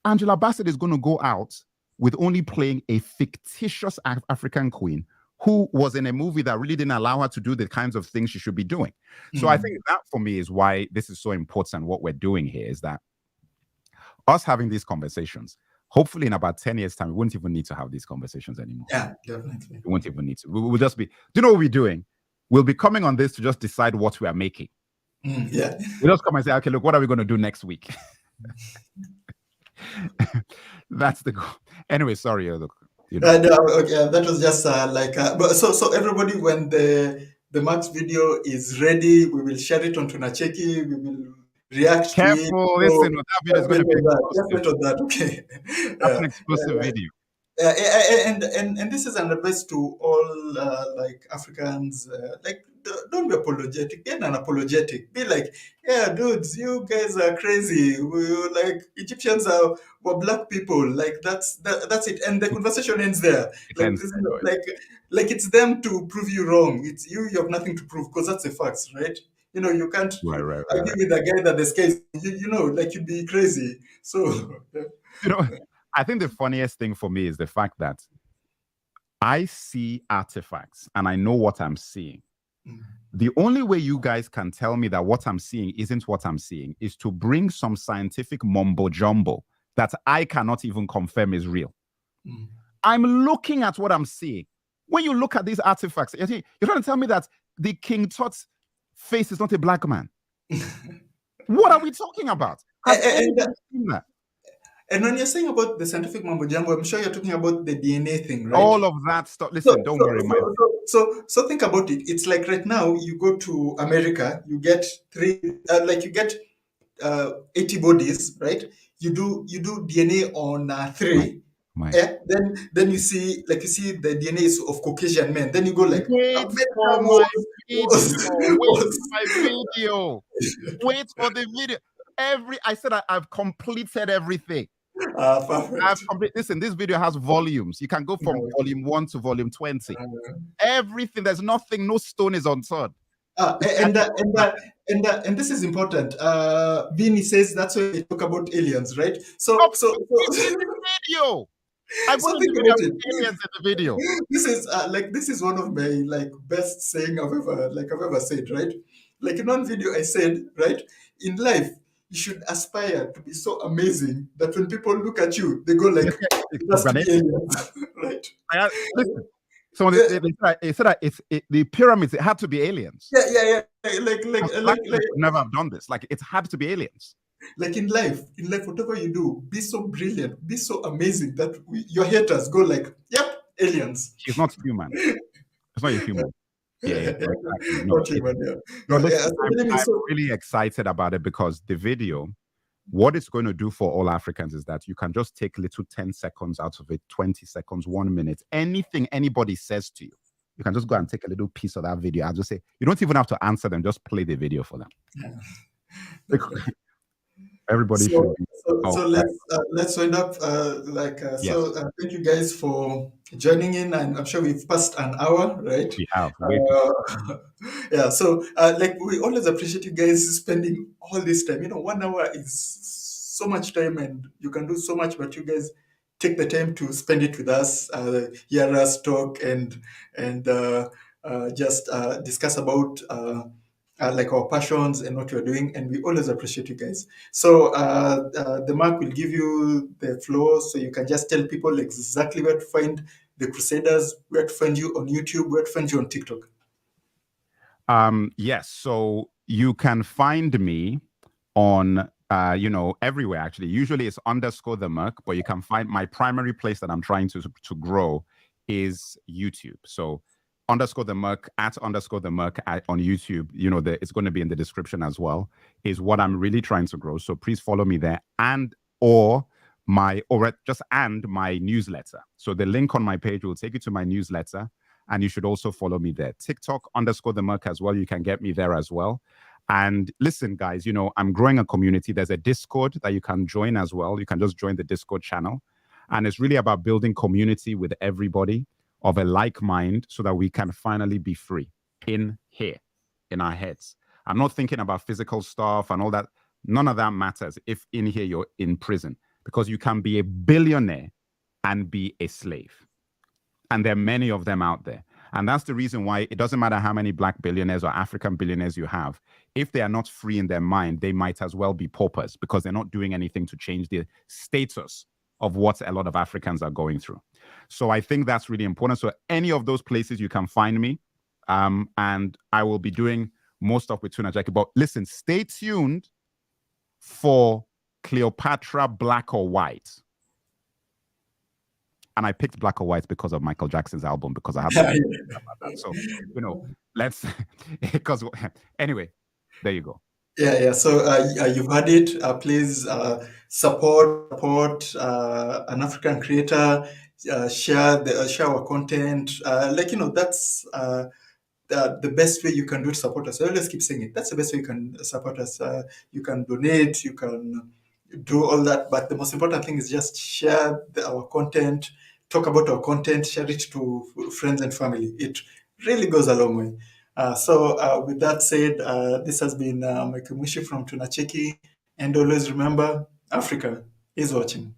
Angela Bassett is going to go out with only playing a fictitious African queen who was in a movie that really didn't allow her to do the kinds of things she should be doing. So I think that for me is why this is so important. What we're doing here is that us having these conversations, hopefully in about 10 years' time, we won't even need to have these conversations anymore. Yeah, definitely. We won't even need to. We'll just be, do you know what we're doing? We'll be coming on this to just decide what we are making. Yeah. We'll just come and say, okay, look, what are we going to do next week? That's the goal. Anyway, sorry. Look, that was just so everybody, when the MERC video is ready, we will share it onto Nacheki. We will react to it. Careful, listen, that video is going to be that. Okay. That's an exclusive video. And this is an advice to all like Africans. Don't be apologetic. Be unapologetic. Be like, yeah, dudes, you guys are crazy. Like Egyptians were black people. Like that's it. And the conversation ends there. Like it's them to prove you wrong. It's you. You have nothing to prove because that's the facts, right? You can't argue with a guy that the sky is. Like you'd be crazy. So. I think the funniest thing for me is the fact that I see artifacts and I know what I'm seeing. The only way you guys can tell me that what I'm seeing isn't what I'm seeing is to bring some scientific mumbo jumbo that I cannot even confirm is real. I'm looking at what I'm seeing. When you look at these artifacts, you're trying to tell me that the King Tut's face is not a black man. What are we talking about? Has anyone seen that? And when you're saying about the scientific mumbo jumbo, I'm sure you're talking about the DNA thing, right? All of that stuff. Listen, don't worry. So think about it. It's like right now you go to America, you get 80 bodies, right? You do DNA on 3. Yeah. Then you see the DNA of Caucasian men. Then you go like, wait for my video. Wait for the video. I said I've completed everything. Perfect. Listen, this video has volumes. You can go from volume 1 to volume 20. Everything. There's nothing. No stone is unturned. And this is important. Vinny says that's why they talk about aliens, right? So it's in the video. I'm going to do aliens in the video. This is one of my best saying I've ever said, right? Like in one video, I said, right, in life, you should aspire to be so amazing that when people look at you, they go like, Yes, yes, it it's has to an be alien. aliens, right? Listen, so Yeah, they said that the pyramids, it had to be aliens. yeah. Because black people could never have done this. Like, it had to be aliens. Like in life, whatever you do, be so brilliant, be so amazing that your haters go like, yep, aliens. She's not human. It's not a human. Yeah, yeah, no, exactly. No, Okay, man, yeah. no. Yeah. Listen, So, anyway, I'm so really excited about it because the video, what it's going to do for all Africans is that you can just take little 10 seconds out of it, 20 seconds, 1 minute, anything anybody says to you. You can just go and take a little piece of that video and just say, you don't even have to answer them, just play the video for them. Everybody should so be. so Oh, let's wind up. yes, Thank you guys for joining in, and I'm sure we've passed an hour, right? we have. Way too. Uh, yeah. So like we always appreciate you guys spending all this time. 1 hour is so much time, and you can do so much, but you guys take the time to spend it with us, hear us talk, and just discuss about. Like our passions and what we're doing, and we always appreciate you guys. So the Mark will give you the floor, so you can just tell people exactly where to find the Crusaders, where to find you on YouTube, where to find you on TikTok. Yes. So you can find me on everywhere actually. Usually it's underscore the Merc, but you can find my primary place that I'm trying to grow is YouTube. So underscore the Merc at underscore the Merc on YouTube. It's going to be in the description as well. Is what I'm really trying to grow. So please follow me there and my newsletter. So the link on my page will take you to my newsletter. And you should also follow me there. TikTok underscore the Merc as well. You can get me there as well. And listen, guys, I'm growing a community. There's a Discord that you can join as well. You can just join the Discord channel. And it's really about building community with everybody of a like mind so that we can finally be free in here, in our heads. I'm not thinking about physical stuff and all that. None of that matters if in here you're in prison, because you can be a billionaire and be a slave. And there are many of them out there. And that's the reason why it doesn't matter how many Black billionaires or African billionaires you have. If they are not free in their mind, they might as well be paupers because they're not doing anything to change the status of what a lot of Africans are going through. So I think that's really important. So any of those places you can find me. And I will be doing more stuff with Tuna Jackie. But listen, stay tuned for Cleopatra Black or White. And I picked Black or White because of Michael Jackson's album, because I have to about that. So, let's, because anyway, there you go. Yeah. So you've heard it. Please support an African creator. Share our content. That's the best way you can do to support us. I always keep saying it. That's the best way you can support us. You can donate. You can do all that, but the most important thing is just share our content, talk about our content, share it to friends and family. It really goes a long way. With that said, this has been Mike Mushi from Tunacheki, and always remember, Africa is watching.